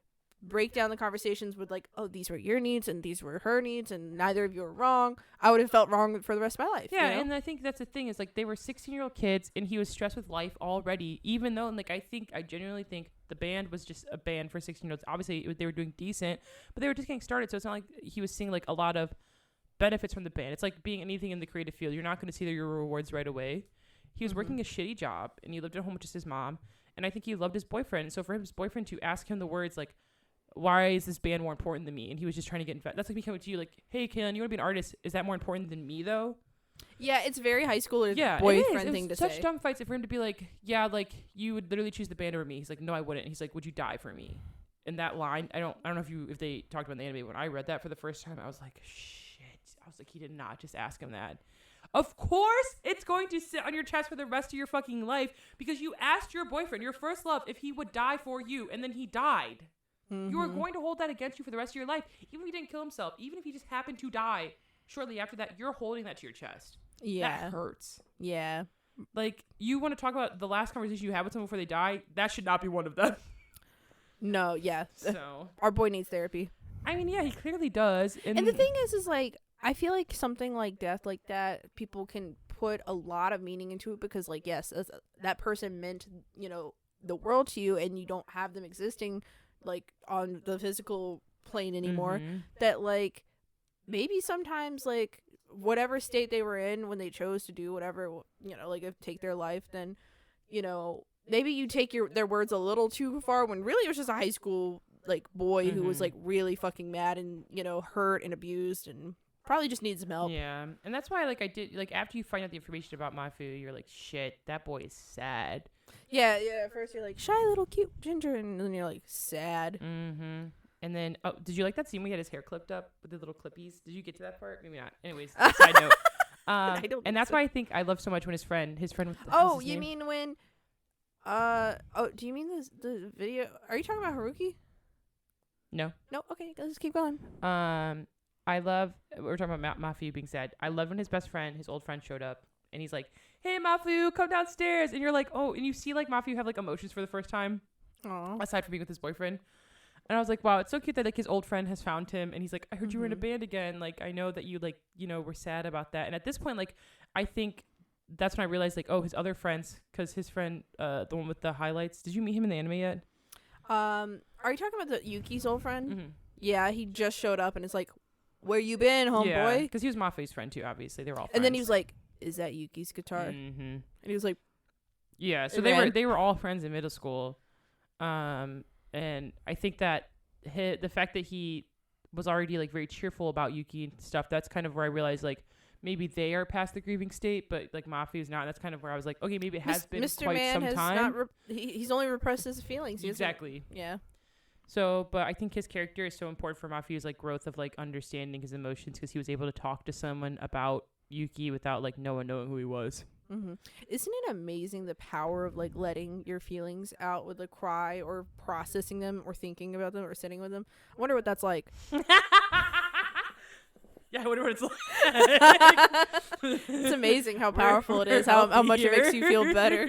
break down the conversations with like, oh, these were your needs and these were her needs and neither of you were wrong, I would have felt wrong for the rest of my life. Yeah, you know? And I think that's the thing is like they were 16-year-old kids and he was stressed with life already. Even though, and like I genuinely think the band was just a band for 16-year-olds. Obviously, they were doing decent, but they were just getting started. So it's not like he was seeing like a lot of benefits from the band. It's like being anything in the creative field. You're not going to see your rewards right away. He was working a shitty job, and he lived at home with just his mom. And I think he loved his boyfriend. So for his boyfriend to ask him the words like, why is this band more important than me? And he was just trying to get invested. That's like me coming to you like, hey, Kaylin, you want to be an artist? Is that more important than me, though? Yeah, it's very high school boyfriend thing to say. Such say. dumb fights. For him to be like, yeah, like, you would literally choose the band over me. He's like, no, I wouldn't. And he's like, would you die for me? And that line, I don't know if they talked about in the anime. When I read that for the first time, I was like, shit. I was like, he did not just ask him that. Of course it's going to sit on your chest for the rest of your fucking life because you asked your boyfriend, your first love, if he would die for you, and then he died. You are going to hold that against you for the rest of your life. Even if he didn't kill himself, even if he just happened to die shortly after that, you're holding that to your chest. Yeah. That hurts. Yeah. Like, you want to talk about the last conversation you had with someone before they die? That should not be one of them. No, yeah. So our boy needs therapy. I mean, yeah, he clearly does. And the thing is like, I feel like something like death like that, people can put a lot of meaning into it because, like, yes, that person meant, you know, the world to you, and you don't have them existing, like, on the physical plane anymore. That, like, maybe sometimes, like, whatever state they were in when they chose to do whatever, you know, like, take their life, then, you know, maybe you take their words a little too far when really it was just a high school, like, boy who was, like, really fucking mad and, you know, hurt and abused and probably just needs some help. Yeah, and that's why, like, I did, like, after you find out the information about Mafu, you're like, shit, that boy is sad. Yeah, at first you're like, shy little cute ginger, and then you're like, sad. And then, oh, did you like that scene where he had his hair clipped up with the little clippies? Did you get to that part? Maybe not. Anyways, side note. And that's why I think I love so much when his friend with the, oh, you mean when, do you mean the video? Are you talking about Haruki? No. Okay, let's keep going. I love, we're talking about Mafu being sad. I love when his best friend, his old friend, showed up and he's like, hey, Mafu, come downstairs. And you're like, oh, and you see like Mafu have like emotions for the first time. Aww. Aside from being with his boyfriend. And I was like, wow, it's so cute that like his old friend has found him. And he's like, I heard you were in a band again. Like, I know that you like, you know, were sad about that. And at this point, like, I think that's when I realized like, oh, his other friends, because his friend, the one with the highlights, did you meet him in the anime yet? Are you talking about the Yuki's old friend? Yeah, he just showed up and it's like, where you been, homeboy? Yeah, because he was Mafu's friend too, obviously. They were all friends. And then he was like, is that Yuki's guitar? And he was like, yeah, so they were all friends in middle school. And I think that the fact that he was already like very cheerful about Yuki and stuff, that's kind of where I realized like maybe they are past the grieving state, but like Mafu's not. That's kind of where I was like, okay, maybe it has been Mr. quite Man some time. He's only repressed his feelings. Exactly. Yeah. So, but I think his character is so important for Mafu's like growth of like understanding his emotions because he was able to talk to someone about Yuki without like no one knowing who he was. Isn't it amazing the power of like letting your feelings out with a cry or processing them or thinking about them or sitting with them? I wonder what that's like. Yeah, I wonder what it's like. It's amazing how powerful it is, how much it makes you feel better.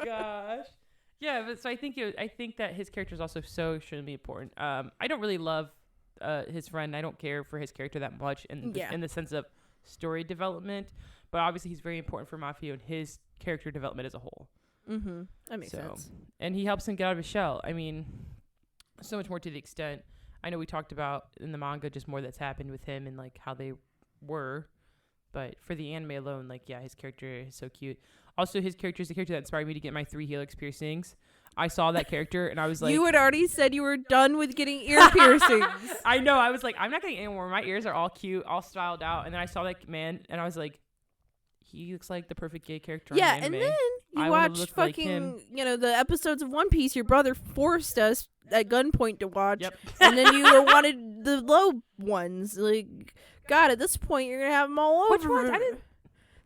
Gosh. Yeah, but so I think that his character is also so extremely important. I don't really love his friend. I don't care for his character that much in the sense of story development, but obviously he's very important for Mafu and his character development as a whole. That makes sense. And he helps him get out of his shell. I mean, so much more to the extent. I know we talked about in the manga just more that's happened with him and like how they were, but for the anime alone, like his character is so cute. Also, his character is the character that inspired me to get my 3 helix piercings. I saw that character and I was like, you had already said you were done with getting ear piercings. I know. I was like, I'm not getting any more. My ears are all cute, all styled out. And then I saw that man and I was like, he looks like the perfect gay character. Yeah, in the anime. and then you watched fucking, the episodes of One Piece your brother forced us at gunpoint to watch. Yep. And then you wanted the low ones. Like, God, at this point, you're going to have them all over. Which ones? I didn't.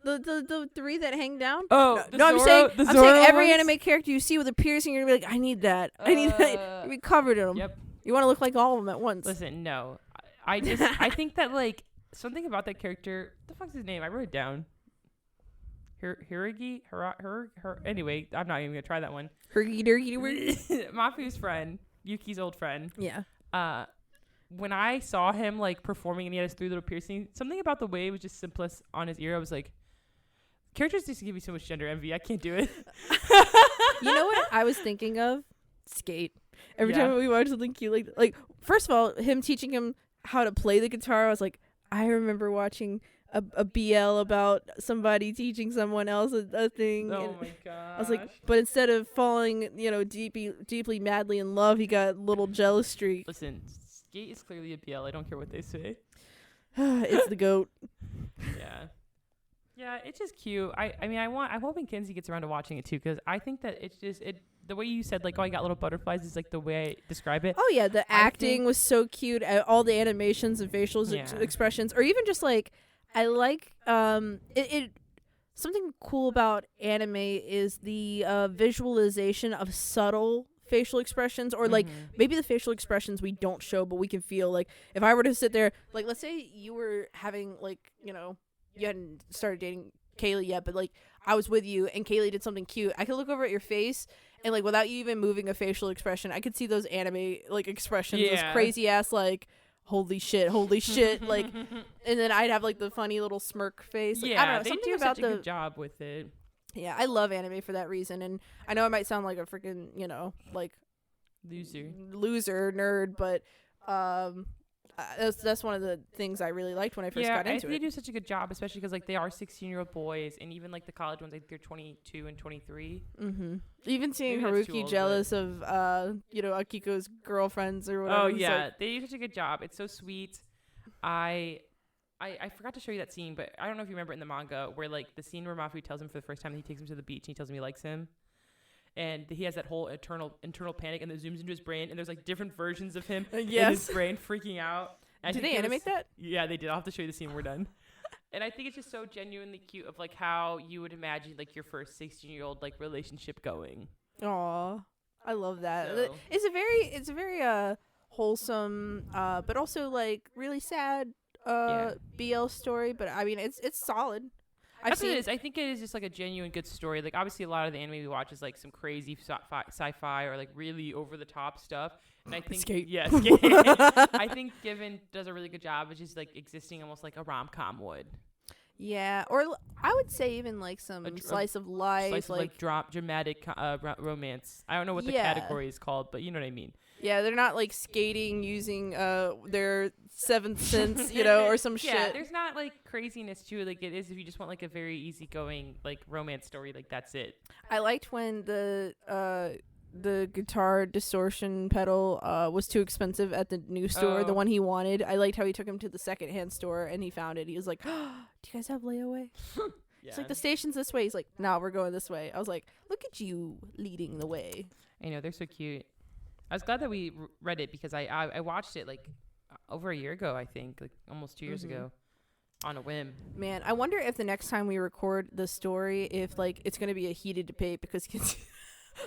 The 3 that hang down? Oh, no, I'm saying every anime character you see with a piercing, you're going to be like, I need that. I need that. You'll be covered in them. Yep. You want to look like all of them at once. Listen, no. I think that, like, something about that character, what the fuck's his name? I wrote it down. Hirugi? Anyway, I'm not even going to try that one. Mafu's friend, Yuki's old friend. Yeah. When I saw him, like, performing and he had his 3 little piercings, something about the way it was just simplest on his ear, I was like, characters just give me so much gender envy. I can't do it. You know what I was thinking of? Skate. Every time we watch something cute, like first of all, him teaching him how to play the guitar, I was like, I remember watching a BL about somebody teaching someone else a thing. Oh my god! I was like, but instead of falling, deeply, madly in love, he got a little jealous streak. Listen, Skate is clearly a BL. I don't care what they say. It's the goat. Yeah, it's just cute. I'm hoping Kenzie gets around to watching it too, because I think that it's just the way you said, like, oh, I got little butterflies is like the way I describe it. Oh yeah, the acting was so cute. All the animations and facial expressions, or even just like, I like it. Something cool about anime is the visualization of subtle facial expressions, or like maybe the facial expressions we don't show but we can feel. Like if I were to sit there, like let's say you were having like, you hadn't started dating Kaylee yet, but like I was with you and Kaylee did something cute, I could look over at your face and like without you even moving a facial expression, I could see those anime like expressions, those Yeah. crazy ass like holy shit, like, and then I'd have like the funny little smirk face. Like, I don't know, they something do about such a good job with it. Yeah, I love anime for that reason, and I know I might sound like a freaking, like loser nerd, but that's one of the things I really liked when I first got into they it. do such a good job, especially because like they are 16-year-old boys, and even like the college ones, like they're 22 and 23. Mm-hmm. Even seeing Maybe that's too Haruki old, jealous of Akiko's girlfriends or whatever. Oh he's yeah, like, they do such a good job. It's so sweet. I forgot to show you that scene, but I don't know if you remember in the manga where like the scene where Mafu tells him for the first time that he takes him to the beach and he tells him he likes him. And he has that whole internal panic, and it zooms into his brain, and there's like different versions of him in his brain freaking out. Did they animate that? Yeah, they did. I'll have to show you the scene when we're done. And I think it's just so genuinely cute of like how you would imagine like your first 16-year-old like relationship going. Aw, I love that. So. It's a very wholesome, but also like really sad BL story. But I mean, it's solid. That's what it is. I think it is just like a genuine good story. Like obviously a lot of the anime we watch is like some crazy sci-fi or like really over the top stuff. And I think Skate. Yeah, Skate. I think Given does a really good job of just like existing almost like a rom-com would. Yeah, or I would say even like some slice of life, like dramatic romance. I don't know what the category is called, but you know what I mean. Yeah, they're not like skating using their seventh sense, or some shit. Yeah, there's not like craziness to it like it is if you just want like a very easygoing like romance story, like that's it. I liked when the guitar distortion pedal was too expensive at the new store, the one he wanted. I liked how he took him to the secondhand store and he found it. He was like, "Oh, do you guys have layaway?" It's like, the station's this way. He's like, "No, we're going this way." I was like, "Look at you leading the way." I know, they're so cute. I was glad that we read it because I watched it like over a year ago, I think, like almost 2 years ago, on a whim. Man, I wonder if the next time we record the story, if like it's gonna be a heated debate because Kinsey,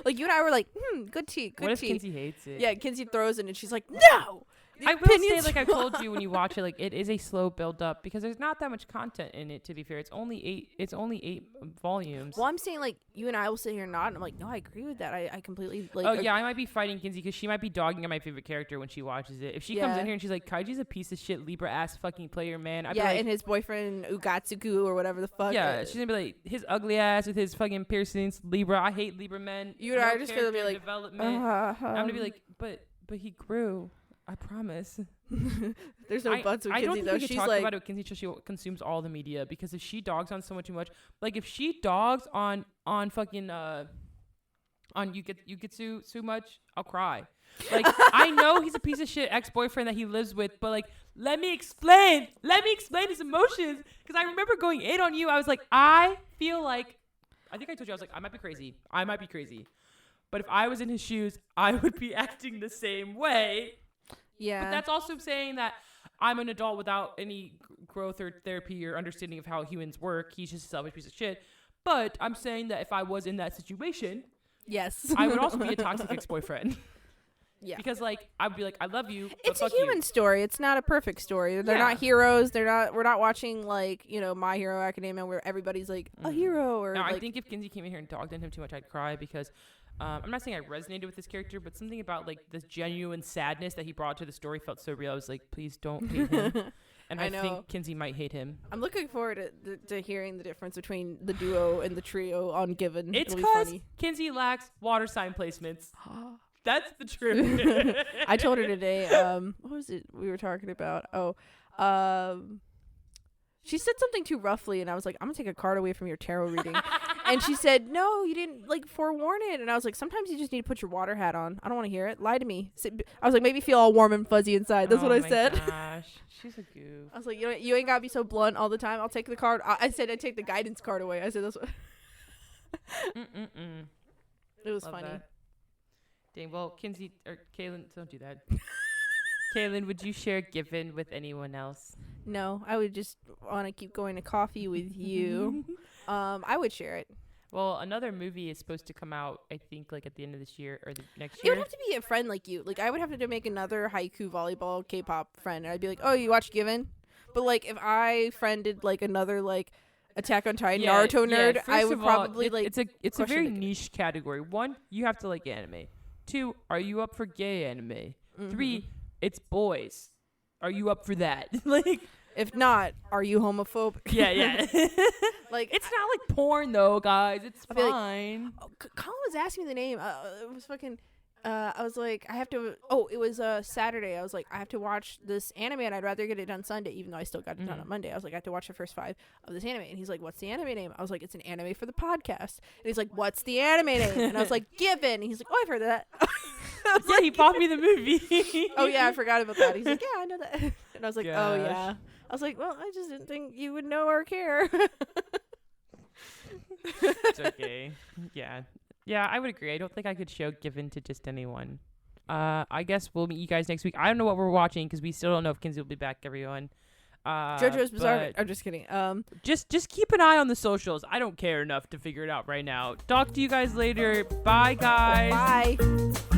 like you and I were like, good tea, good tea. What if Kinsey hates it? Yeah, Kinsey throws it and she's like, no. I will say, like I told you when you watch it, like it is a slow build up because there's not that much content in it. To be fair, it's only eight volumes. Well, I'm saying like you and I will sit here and nod, and I'm like, no, I agree with that. I completely like. Oh yeah, I might be fighting Kinsey because she might be dogging on my favorite character when she watches it. If she comes in here and she's like, Kaiji's a piece of shit Libra ass fucking player, man. I'd be like, and his boyfriend Ugatsuku or whatever the fuck. Yeah, she's gonna be like his ugly ass with his fucking piercings. Libra, I hate Libra men. You and I are just gonna be like, development. I'm gonna be like, but he grew. I promise. There's no buts with Kinsey, I don't think though. we could She's talk like, about it with Kinsey till she consumes all the media, because if she dogs on someone too much, like if she dogs on fucking on Yukitsu too much, I'll cry. Like I know he's a piece of shit ex-boyfriend that he lives with, but like let me explain his emotions, because I remember going in on you. I was like, I feel like, I think I told you, I was like, I might be crazy, but if I was in his shoes, I would be acting the same way. Yeah. But that's also saying that I'm an adult without any growth or therapy or understanding of how humans work. He's just a selfish piece of shit. But I'm saying that if I was in that situation, yes, I would also be a toxic ex-boyfriend. Yeah. Because like I would be like, I love you. It's but a human story. It's not a perfect story. They're not heroes. We're not watching like, My Hero Academia where everybody's like a hero or now, like, I think if Kinsey came in here and dogged on him too much, I'd cry, because I'm not saying I resonated with this character, but something about like this genuine sadness that he brought to the story felt so real. I was like, please don't hate him. And I think Kinsey might hate him. I'm looking forward to hearing the difference between the duo and the trio on Given. It's because Kinsey lacks water sign placements. That's the truth. I told her today, what was it we were talking about? She said something too roughly, and I was like, I'm gonna take a card away from your tarot reading. And she said, no, you didn't like forewarn it. And I was like, sometimes you just need to put your water hat on. I don't want to hear it. Lie to me. I was like, maybe feel all warm and fuzzy inside. That's what I said. Gosh, she's a goof. I was like, you ain't gotta be so blunt all the time. I'll take the card. I said I'd take the guidance card away. I said that's what. It was funny. That. Dang. Well, Kinsey or Kaylin, don't do that. Kaylin, would you share Given with anyone else? No, I would just want to keep going to coffee with you. I would share it. Well, another movie is supposed to come out, I think, like at the end of this year or the next It year. would have to be a friend like you. Like I would have to make another haiku volleyball K-pop friend, and I'd be like, "Oh, you watch Given?" But like if I friended like another like Attack on Titan, Yeah, Naruto nerd, first I would of all, probably like. it's a question very the- niche category. One, you have to like anime. Two, are you up for gay anime? Mhm. 3, it's boys. Are you up for that? Like, If not, are you homophobic? yeah. Like It's not like porn though, guys. It's I feel like- fine. Oh, Colin was asking me the name. It was fucking. I was like, I have to. Oh, it was Saturday. I was like, I have to watch this anime, and I'd rather get it done Sunday, even though I still got it done on Monday. I was like, I have to watch the first 5 of this anime, and he's like, "What's the anime name?" I was like, "It's an anime for the podcast." And he's like, "What's the anime name?" And I was like, "Given." And he's like, "Oh, I've heard of that." I was Yeah, he bought me the movie. oh yeah, I forgot about that. He's like, "Yeah, I know that." And I was like, "Oh Gosh. yeah." I was like, "Well, I just didn't think you would know or care." It's okay. Yeah, I would agree. I don't think I could show Given to just anyone. I guess we'll meet you guys next week. I don't know what we're watching because we still don't know if Kinsey will be back, everyone. JoJo's Bizarre. but I'm just kidding. just keep an eye on the socials. I don't care enough to figure it out right now. Talk to you guys later. Bye, guys. Bye.